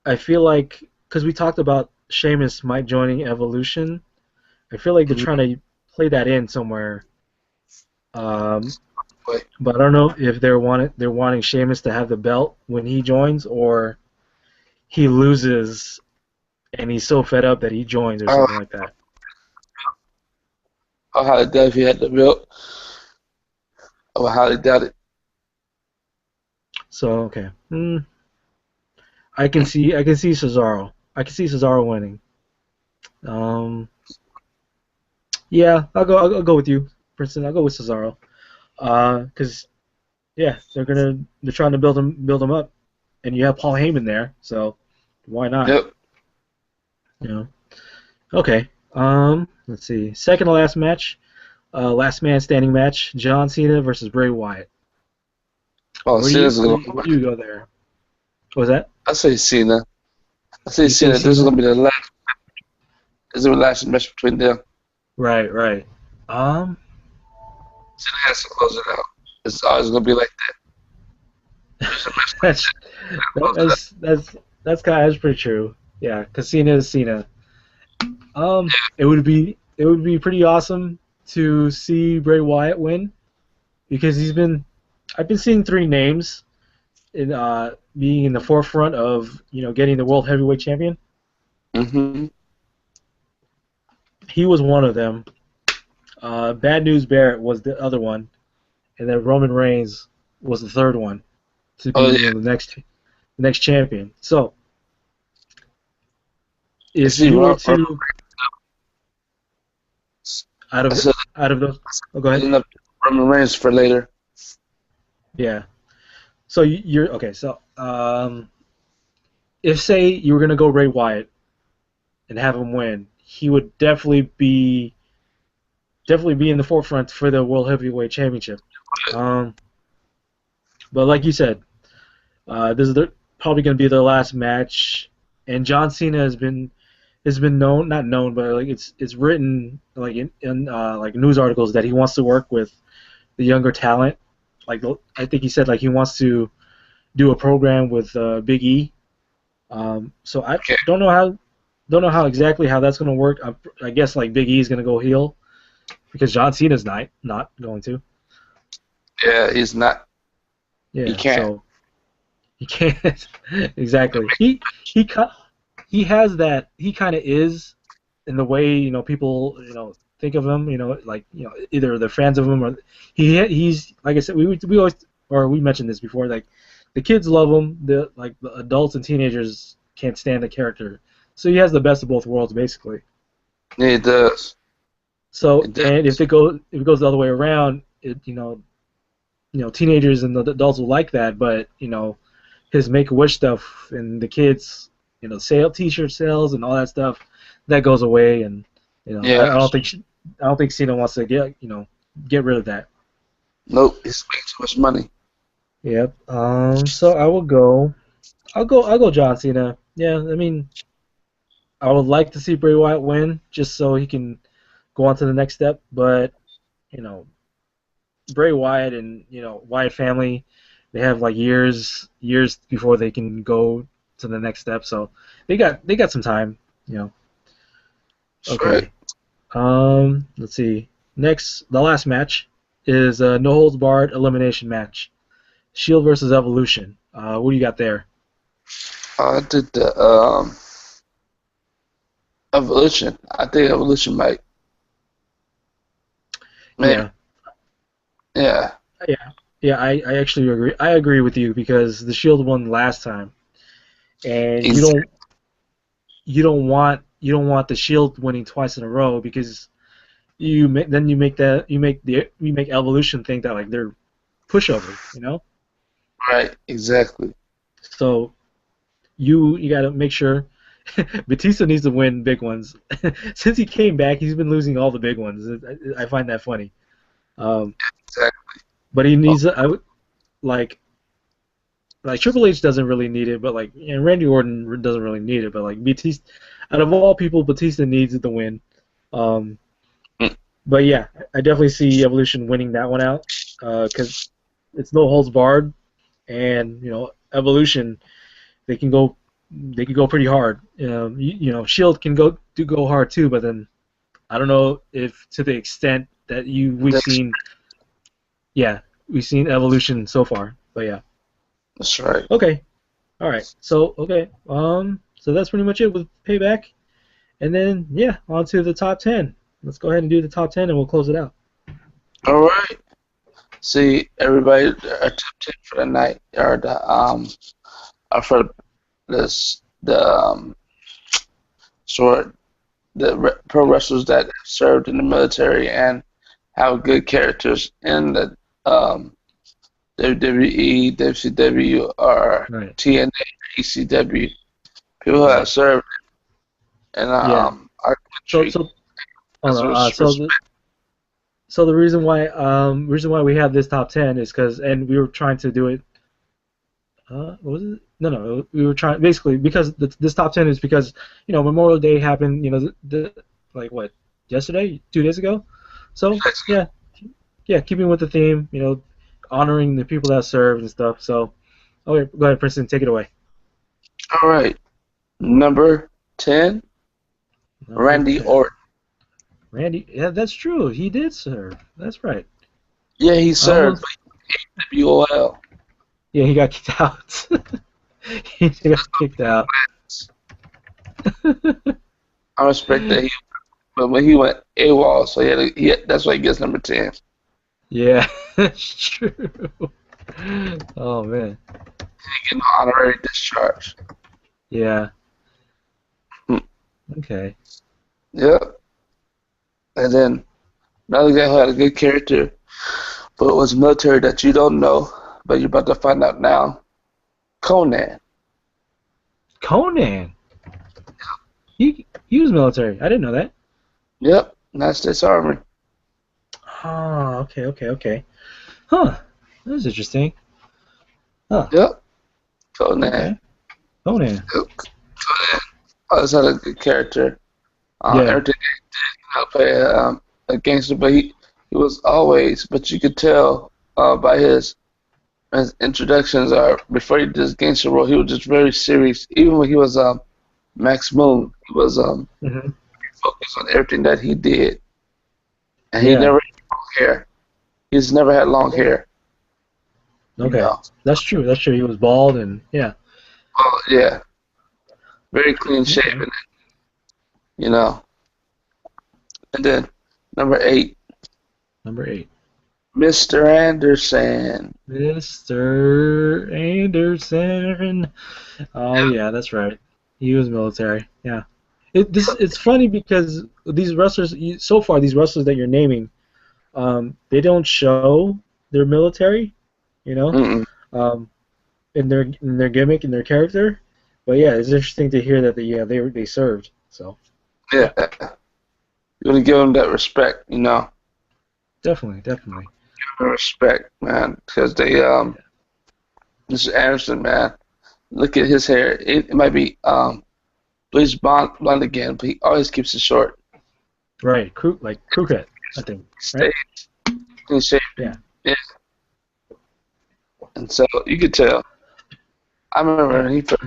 I feel like because we talked about Sheamus might joining Evolution. I feel like they're trying Mhm. to play that in somewhere. Um, But but I don't know if they're wanting Sheamus to have the belt when he joins, or he loses and he's so fed up that he joins or I something like that. highly doubt if he had the belt. I would highly doubt it. So okay, I can see Cesaro. I can see Cesaro winning. Um, yeah, I'll go with you, Princeton. I'll go with Cesaro. Because yeah, they're trying to build him up, and you have Paul Heyman there, so Why not? Yep. You know. Okay. Let's see. Second to last match, last man standing match: John Cena versus Bray Wyatt. Oh, Cena's gonna. Where do you go there? What was that? I say Cena. I say You say Cena. This is Cena? gonna be the last. This is the last match between them. Right, right. Um, Cena has to close it out. It's always gonna be like that. There's a match like that's that. that, Close it out. that's pretty true. Yeah, because Cena is Cena. It would be pretty awesome to see Bray Wyatt win because I've been seeing three names in being in the forefront of getting the world heavyweight champion. Mm-hmm. He was one of them. Bad News Barrett was the other one, and then Roman Reigns was the third one to be Oh yeah. the next champion. So I if see. you were to out I of said out of those, oh, go ahead. setting up Roman Reigns for later. Yeah. So you're okay. So if say you were gonna go Ray Wyatt and have him win, he would definitely be in the forefront for the world heavyweight championship. Um, but like you said, this is probably going to be their last match, and John Cena has been known, not known, but like it's written like in like news articles that he wants to work with the younger talent. Like I think he said like he wants to do a program with Big E. So I Okay. don't know how exactly how that's going to work. I guess like Big E is going to go heel because John Cena's not going to. Yeah, he's not. He Yeah, can't. so he can't exactly. He has that. He kind of is in the way people think of him. Like either they're fans of him or he's like I said we always or we mentioned this before. Like the kids love him. The adults and teenagers can't stand the character. So he has the best of both worlds basically. Yeah, he does. So He and if does. it goes the other way around, teenagers and the adults will like that, but his Make a Wish stuff and the kids, T-shirt sales and all that stuff, that goes away, and I Yeah. don't think Cena wants to get rid of that. Nope. He's making too much money. Yep. So I'll go John Cena. Yeah. I mean, I would like to see Bray Wyatt win just so he can go on to the next step, but you know, Bray Wyatt and Wyatt family, they have like years before they can go to the next step. So they got some time. You know. That's right. Okay. Let's see. Next, the last match is a no holds barred elimination match. Shield versus Evolution. What do you got there? I did the Evolution. I think Evolution might. Maybe. Yeah. Yeah. Yeah. Yeah. I actually agree. I agree with you because the Shield won last time, and you He's don't you don't want the Shield winning twice in a row because you make Evolution think that like they're pushover. right. Exactly. So you got to make sure Batista needs to win big ones. Since he came back, he's been losing all the big ones. I find that funny. Um, Exactly. but he Oh, needs like Triple H doesn't really need it, but like Randy Orton doesn't really need it. But like Batista, out of all people, Batista needs the win. Um, mm, but yeah, I definitely see Evolution winning that one out because it's no holds barred, and Evolution they can go pretty hard. Shield can go hard too, but then I don't know if to the extent that we've that's, seen. Yeah, we've seen Evolution so far, but yeah. that's right. Okay, all right. So okay, so that's pretty much it with Payback, and then yeah, on to the top 10. Let's go ahead and do the top 10, and we'll close it out. All right. See, everybody, our top 10 for the night are for this the sort pro wrestlers that have served in the military and have good characters in the WWE, WCW, or Right. TNA, ECW. People who have Right. served in Yeah. our So country so hold as on. respect. So the reason why we have this top 10 is because and we were trying to do it. What was it? No. We were trying basically because this top 10 is because Memorial Day happened. Like what, yesterday, 2 days ago. So yeah, keeping with the theme. Honoring the people that served and stuff. So okay, go ahead, Princeton, take it away. All right, number 10, Number Randy 10. Orton. Randy, yeah, that's true. He did serve. That's right. Yeah, he I served, almost, but he WOL. yeah, he got kicked out. He got kicked out. I respect that but when he went AWOL, so that's why he gets number 10. Yeah, that's true. Oh man. He get an honorary discharge. Yeah. Hmm. Okay. Yep. And then another guy who had a good character, but was military that you don't know, but you're about to find out now. Conan. Conan. He was military. I didn't know that. Yep. United States Army. Oh, okay. Huh. That was interesting. Huh. Yep. Conan. Okay. Conan. Yep. Conan always had a good character. Yeah. Everything he did, play a gangster, but he was always, but you could tell by his introductions or before he did his gangster role, he was just very serious. Even when he was Max Moon, he was Hmm. focused on everything that he did, and he Yeah. never had long hair. He's never had long hair, you Okay. know. That's true. That's true. He was bald and yeah. Oh yeah, very clean Okay. shaven, you know. And then number 8, Number 8. Mr. Anderson. Mr. Anderson. Oh Yep. yeah, that's right. He was military. Yeah. It's funny because these wrestlers so far these wrestlers that you're naming, they don't show their military, you know, Mm-mm. um, in their gimmick and their character. But yeah, it's interesting to hear that they served. So Yeah, yeah, you want to give him that respect, you know. definitely. Respect, man, because they Mr. Anderson, man, look at his hair. It might be bleached blonde again, but he always keeps it short. Right, crew cut, I think. Right? Stay clean shaven. Yeah. Yeah, and so you could tell. I remember Yeah. when he first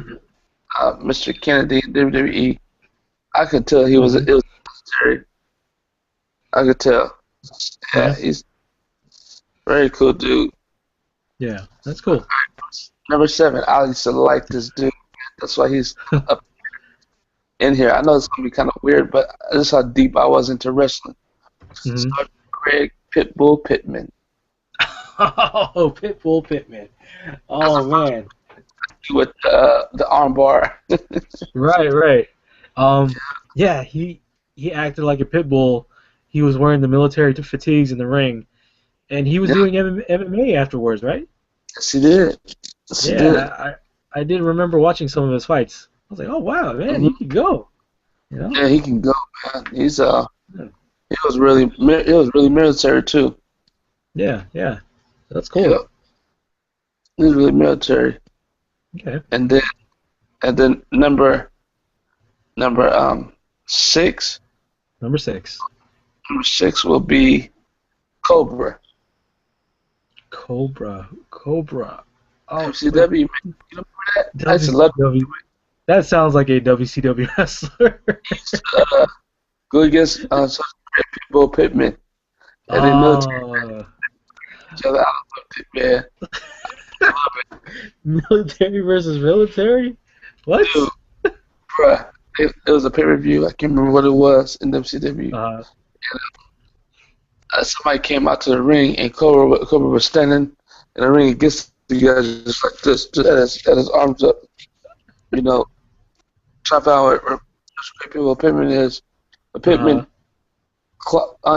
Mr. Kennedy in WWE. I could tell Hmm. it was necessary. I could tell. Yeah, Yeah. he's a very cool dude. Yeah. That's cool. Number 7, I used to like this dude. That's why he's up in here. I know it's gonna be kind of weird, but this is how deep I was into wrestling. Hmm. Sergeant Craig Pitbull Pittman. Oh, Pitbull Pittman. Oh man. With the armbar. Right. Um, yeah, he acted like a pit bull. He was wearing the military fatigues in the ring, and he was Yeah, doing MMA afterwards, right? yes, he did. Yes, he did. Yeah, I did remember watching some of his fights. I was like, oh wow, man, Hmm. he could go. You know? Yeah, he can go, man. Yeah, He was really military too. yeah. That's cool. Yep, he was really military. Okay, And then number 6. number 6, Number 6 will be Cobra. Cobra. Oh wait, MCW. You remember that? I used to love WCW. That sounds like a WCW wrestler. go against such great people, Pittman, and then military Oh, each other. I loved it, man. I love military versus military? What? it, dude, bruh. It was a pay-per-view. I can't remember what it was in WCW. Uh, Somebody came out to the ring, and Cobra was standing in the ring against the guys just like this, just had his arms up, you know, trying to find where great people Pittman is. But uh-huh. Pittman,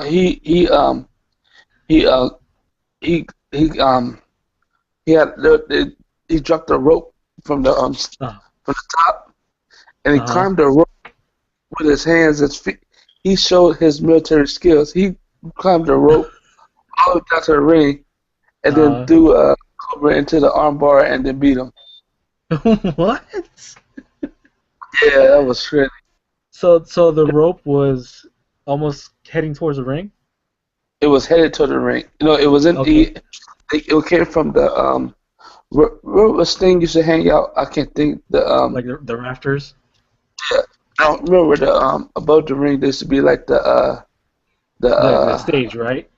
he uh he he had he dropped the rope from the Uh, from the top, and he Uh-huh. climbed the rope with his hands and feet. He showed his military skills. He climbed the rope all the way down to the ring, and then Uh, threw Cobra into the armbar and then beat him. what? Yeah, that was crazy. So the rope was almost heading towards the ring? It was headed to the ring. You know, it was in Okay. it came from the where was Sting used to hang out? I can't think Like the rafters? yeah, I don't remember where the above the ring there used to be like the The stage, right?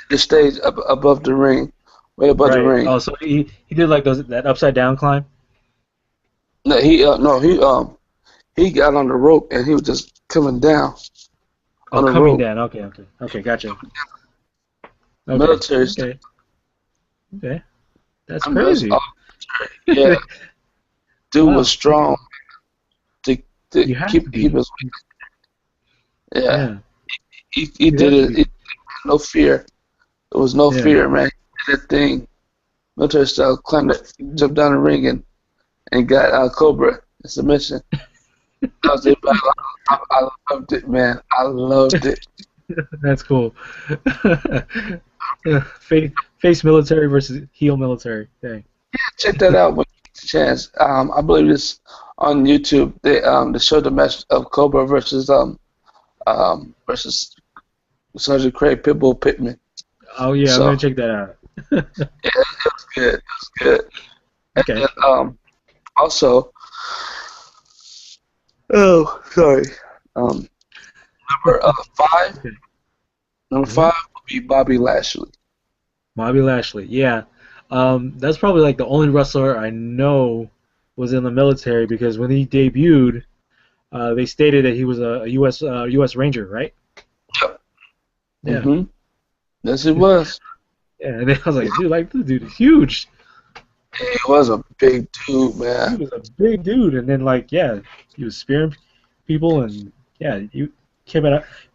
the stage above the ring, way above the Right. ring. Oh, so he did like those that upside down climb? No, he got on the rope and he was just coming down Oh, on the coming rope. down. Okay, okay. Okay, gotcha. Okay. Military stuff. Okay. Okay. That's I mean, that's all crazy. yeah. Dude was Wow. strong to You have to keep be. his yeah. Yeah. He You did have to it. be. No fear. There was no Yeah. fear, man. He did that thing, military style, climbed it, jumped down the ring and got Cobra in submission. That was it. I loved it, man. I loved it. That's cool. Face military versus heel military. Dang. Check that out when you get a chance. I believe it's on YouTube. They showed the match of Cobra versus Sergeant Craig Pitbull Pittman. Oh yeah, I'm So gonna check that out. yeah, it was good. It was good. Okay. And also, oh sorry. Um, number five. Okay. Number Hmm. five would be Bobby Lashley. Bobby Lashley. Yeah. That's probably like the only wrestler I know was in the military because when he debuted, they stated that he was a U.S. Ranger, right? Yep. Yeah. Mm-hmm. Yes, it was. Yeah. And then I was like, dude, like this dude is huge. He was a big dude, He man. was a big dude, and then like yeah, he was spearing people, and yeah, he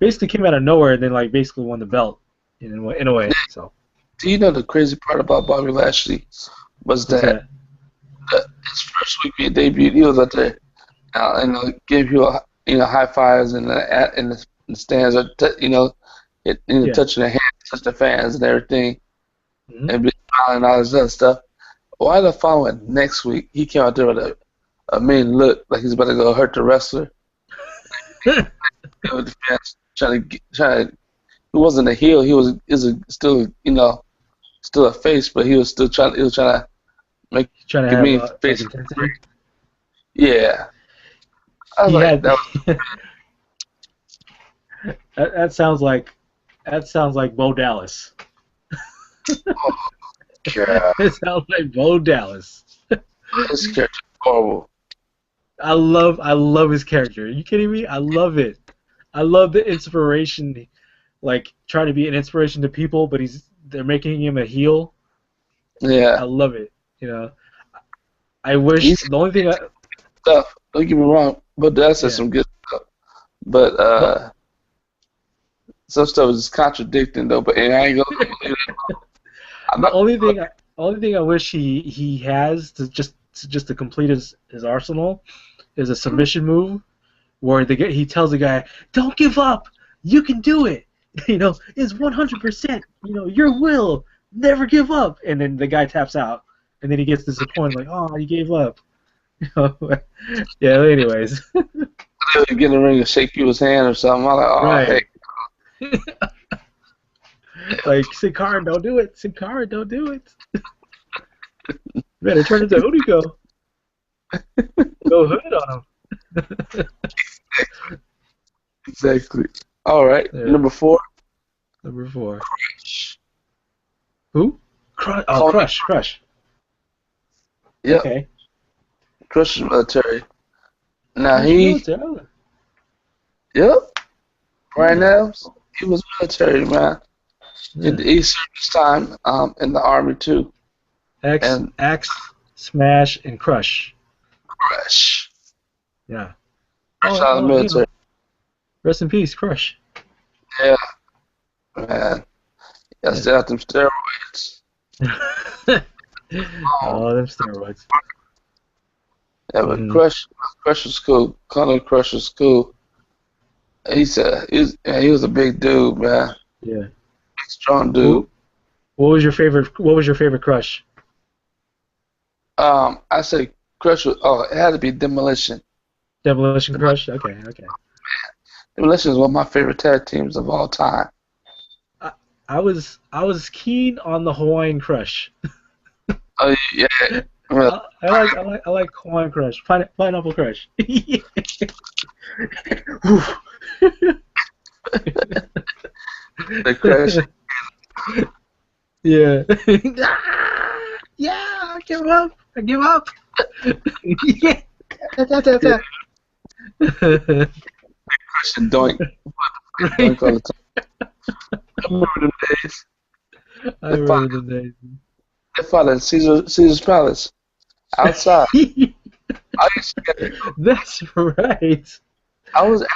basically came out of nowhere, and then like basically won the belt in a way. So Do you know the crazy part about Bobby Lashley was what's that that? his first week being debuted, he was out there and gave you high fives in the stands, or Yeah. touching the hands, touch the fans and everything, Hmm. and be smiling and all this other stuff. Why the following next week he came out there with a mean look like he's about to go hurt the wrestler? And with the fans trying to. He wasn't a heel. He was is a still still a face, but he was trying to make Trying to a have mean like face. intensity. Yeah, I was He like had that that sounds like Bo Dallas. was God. It sounds like Bo Dallas. His character horrible. I love his character. Are you kidding me? I love it. I love the inspiration, like trying to be an inspiration to people, but they're making him a heel. I Yeah, love it. You know, I wish he's the only thing stuff. Don't get me wrong, but that's yeah, some good stuff. But the, some stuff is contradicting though. But and I ain't gonna. I'm the not. only thing I wish he has to complete his arsenal is a submission move where he tells the guy, "Don't give up. You can do it. You know, it's 100%. You know, your will. Never give up." And then the guy taps out, and then he gets disappointed, like, "Oh, you gave up." You know? Yeah. Anyways, Get in the ring and shake people's hand or something. I'm like, oh right. heck, Like Sin Cara, don't do it. Sin Cara, don't do it. You better turn into Unico. Go hood on him. exactly. All right, Yeah. number four. Number four. Who? Crush. Oh, Call me. Crush. Crush. Yep, Okay. Christian military. Now Crush military. yep, right Yeah. now he was military man. Yeah. He served his time in the army too. And Axe, Smash, and Crush. Crush. Yeah. Crush Oh, out of the well, you know, military. rest in peace, Crush. Yeah, man. Yeah, Yeah. stay out them steroids. Oh, them steroids. Yeah, but Hmm. Crush was cool. Connor Crush was cool. He was a big dude, man. Yeah. Big, strong dude. What, what was your favorite? What was your favorite crush? I say Crush was. Oh, it had to be Demolition. Demolition Demol- Crush. Okay. Okay. Demolition is one of my favorite tag teams of all time. I, I was keen on the Hawaiian Crush. Oh yeah, well, I like Hawaiian Crush. Pineapple Crush. the Crush. Yeah. Yeah, I give up. I give up. Yeah. Ta, ta, Yeah, ta, ta. Crush and Doink. Right. Doink all the time. I remember them days. I They fought. remember the They fought at Caesar's Palace outside. days. I used to get. That's right. I went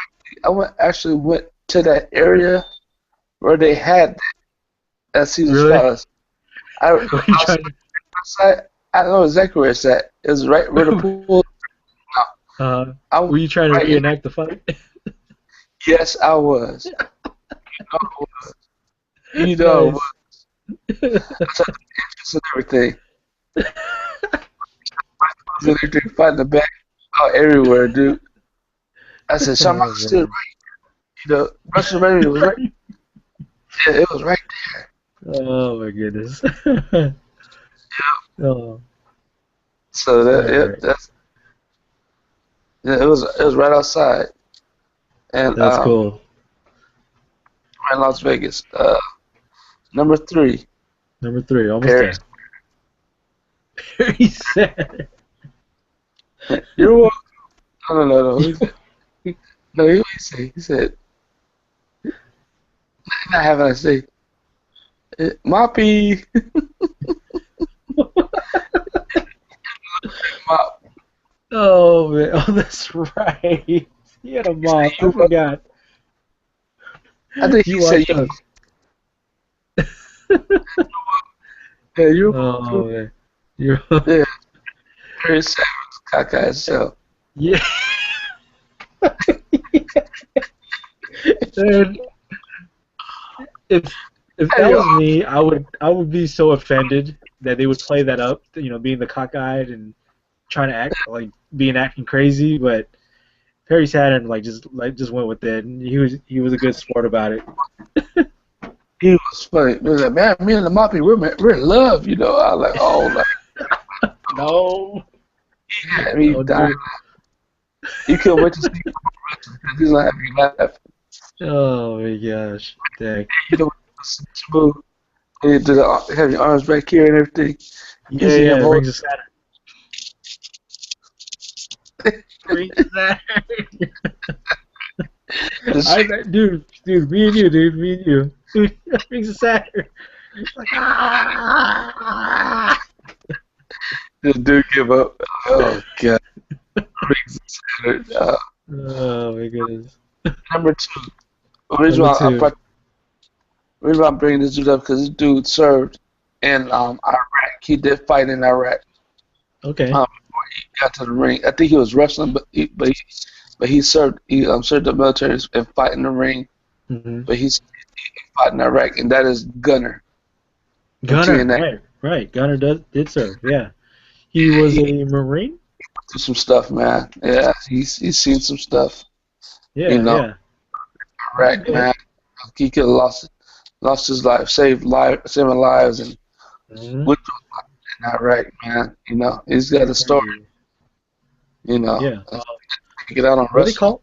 to that area where they had that at Caesar's Really? Palace. I What are you trying outside. I know exactly where it's at. It's right where the to? pool. I was Were you trying to right in. reenact the fight? Yes, I was. I was. You know, Nice. I took the entrance and everything. I was in there fighting the back out everywhere, dude. I said, Shaman Oh stood man. right. WrestleMania was right. Yeah, it was right there. Oh my goodness. Oh, So all that right. it was right outside, and That's cool. right in Las Vegas. Number three, Number three, almost Paris. there. Very sad. You're welcome. No, no, no, no. No, he said, not having a say. Moppy, mop. Oh man. Oh, that's right. He had a He said, mop. I forgot. I think he You said, watched us. yeah, you're welcome. Oh man. You. Yeah, very sad, cockeyed self. Yeah. And if Hey, that yo, was me, I would be so offended that they would play that up, being the cockeyed and trying to act like being acting crazy, but Perry Saturn just went with it, and he was a good sport about it. he was funny. He was like, man, me and the Moppy, we're in love, you know. I was like, oh, like, No, he had me no, dying. dude. You couldn't wait to see him because he's like, having me laugh. Oh my gosh, dang. You know, smooth. And you do have your arms back here and everything. You Yeah, see him yeah, hold. Rings of Saturn. Rings of Saturn. Just, Dude, me and you. Rings of Saturn. Like, ah! just do give up. Oh, God. Rings of Saturn. Oh my goodness. Number two. The reason Number why two. the reason why I'm bringing this dude up because this dude served in Iraq. He did fight in Iraq. Okay. Before he got to the ring, I think he was wrestling, but he served. He served the military and fought in the ring. Hmm. But he fought in Iraq, and that is Gunner from Gunner, TNA. right, right. Gunner did serve. Yeah, he was He a Marine. do some stuff, man. Yeah, he's seen some stuff. You Yeah, know, yeah. Iraq, Okay. man. He could have lost his life, saving lives, and Hmm. went through a lot in Iraq, man. You know, he's got a story. Crazy. You know, Yeah. get out on What do they wrestling. call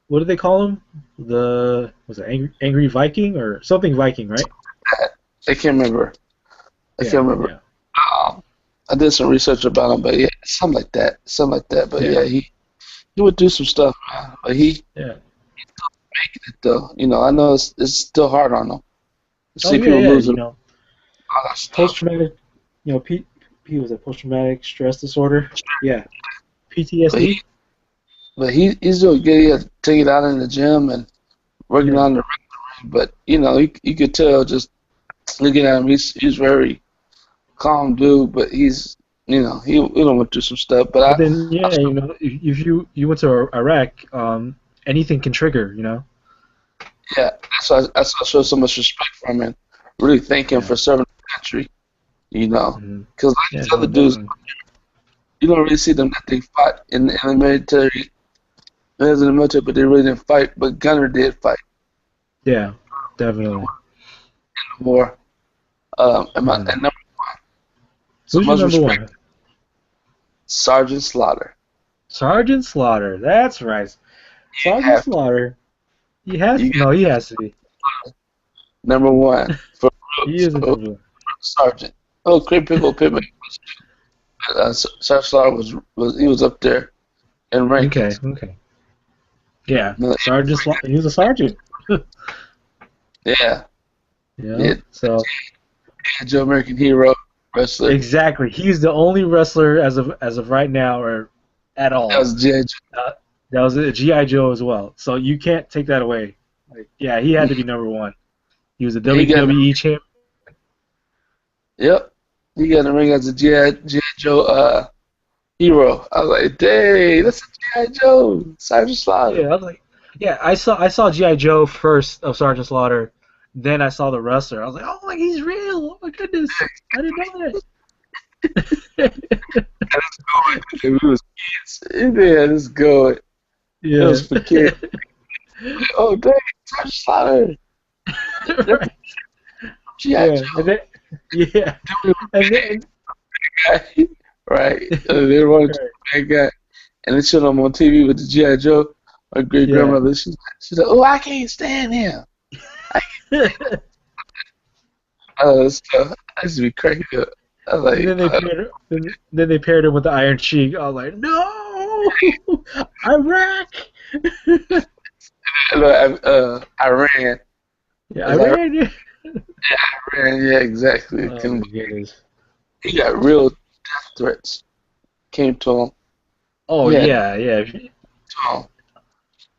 what do they call him? Was it Angry Viking or something Viking, right? I can't remember. I Yeah, can't remember. yeah, I did some research about him, but yeah, something like that. Something like that. But yeah, yeah, he would do some stuff, man. But he yeah. making it though. You know, I know it's still hard on him. Oh See yeah, people yeah. losing all that Post stuff. traumatic. P was it post traumatic stress disorder? Yeah, But PTSD. he's doing good. He had to take it out in the gym and working Yeah, on the ring. But you know, you could tell just looking at him, he's very calm dude. But he done went through some stuff, but But then, I yeah, if you went to Iraq, anything can trigger, yeah, that's why I show so much respect for him and really thank him Yeah. for serving the country. Hmm. Because like Yeah, these no, other dudes, definitely. you don't really see them that they fought in the military. They was in the military, but they really didn't fight. But Gunner did fight Yeah, definitely. in the war. Hmm. And number so Who's your much number respect, one? Sergeant Slaughter. Sergeant Slaughter. That's right. You Sergeant have to, Slaughter. you No, he has to be. number one for He is the number one. Sergeant. Oh, Great Pickle Pittman. Sergeant Slaughter was up there in Okay, rankings. okay. Yeah, No, Sergeant Slaughter. He was a sergeant. yeah, Yeah. yeah, So Joe American Hero wrestler. exactly, he's the only wrestler as of right now, or at That all. was G.I. Uh, that was a GI Joe as well. So you can't take that away. Like, yeah, he had Joe. to be number one. He was a He got WWE champ. yep. He got in the ring as a G.I. Joe hero. I was like, dang, that's a G.I. Joe. Sergeant Slaughter. Yeah, I was like, yeah, I saw GI Joe first of Sergeant Slaughter, then I saw the wrestler. I was like, oh my, he's real! Oh my goodness, I didn't know that. And we was kids. Yeah, let's go. It Yeah. was for kids. Oh, dang, Sergeant Slaughter. Right. G.I. Yeah, and then yeah, Joe. and then Guy. Right. They wanted to right. be a bad guy. And they showed him on TV with the G.I. Joe. My great Yeah. grandmother, she's like, oh, I can't stand him. So I used to be cracking up. I was And like, then then they paired him with the Iron Sheik. I was like, no, Iraq. Iran. Yeah, It's like, Iran. Iran, yeah, exactly. Oh my goodness. He got real death threats came to him. Oh Yeah, yeah, yeah. to him.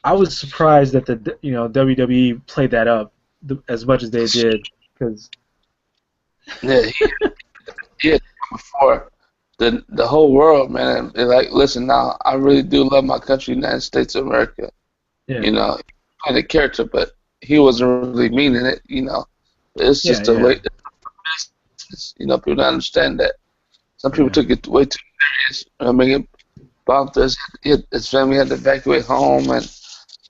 I was surprised that the WWE played that up as much as they did, because Yeah, he had before the whole world, man. They're like, listen, now I really do love my country, United States of America. yeah, You know, he played a character, but he wasn't really meaning it. It's yeah, just a yeah, way. People don't understand that. Some people yeah, took it way too serious. I mean, it bombed us. His family had to evacuate home and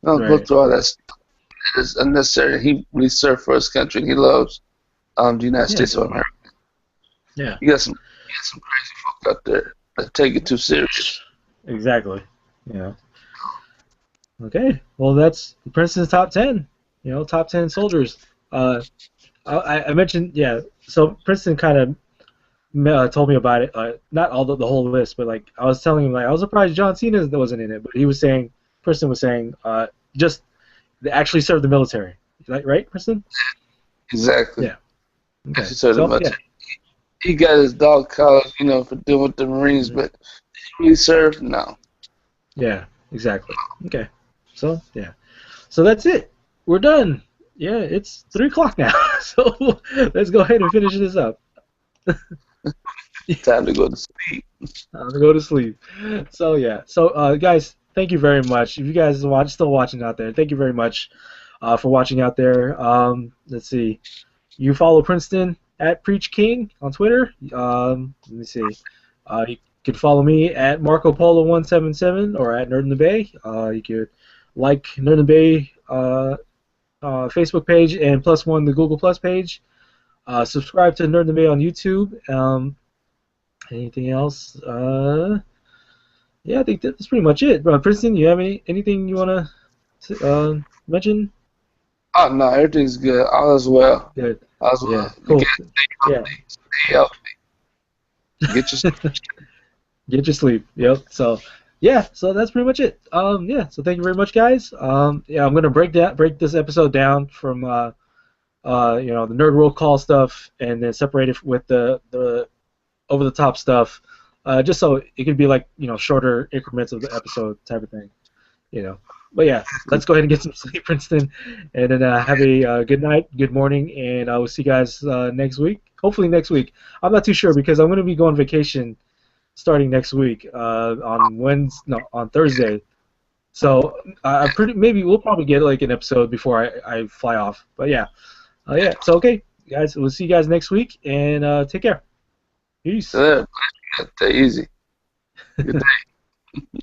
go right, through all that stuff. It's unnecessary. He really served for his country, and he loves the United yeah, States of America. yeah, You got some crazy folk out there that take it too serious. exactly. Yeah. Okay. Well, that's Princeton's top 10. Top 10 soldiers. Uh, I mentioned, yeah. So Princeton kind of told me about it. Not all the whole list, but like I was telling him, like I was surprised John Cena wasn't in it, but he was saying, Princeton was saying, just they actually served the military. Right, Princeton? Exactly. Yeah. Okay. He said So much. yeah, He got his dog collar, for dealing with the Marines, mhm, but did he really serve? No. yeah, exactly. Okay. So yeah. So that's it. We're done. Yeah, it's 3 o'clock now. So let's go ahead and finish this up. Time to go to sleep. I'm gonna go to sleep. So yeah. So guys, thank you very much. If you guys are still watching out there, thank you very much for watching out there. Let's see. You follow Princeton at Preach King on Twitter. Let me see. You can follow me at Marco Polo 177 or at Nerd in the Bay. You could like Nerd in the Bay Facebook page and +1 the Google Plus page. Subscribe to Nerd in the Bay on YouTube. Anything else? Yeah, I think that's pretty much it. Princeton, you have anything you want to mention? Oh no, everything's good. All is well. Good. All is Yeah. well. You Cool. gotta Yeah. stay healthy. Get your Get your sleep. Yep. So, yeah. So that's pretty much it. Yeah. So thank you very much, guys. Yeah, I'm gonna break this episode down from the nerd roll call stuff, and then separate it with the over the top stuff, just so it could be like shorter increments of the episode type of thing. You know. But yeah, let's go ahead and get some sleep, Princeton, and then have a good night, good morning, and I will see you guys next week. Hopefully next week. I'm not too sure because I'm going to be going on vacation starting next week on Wednesday, no, on Thursday. So maybe we'll probably get like an episode before I fly off. But yeah, yeah. So okay, guys, we'll see you guys next week, and take care. Peace. So, yeah, stay easy. Good day.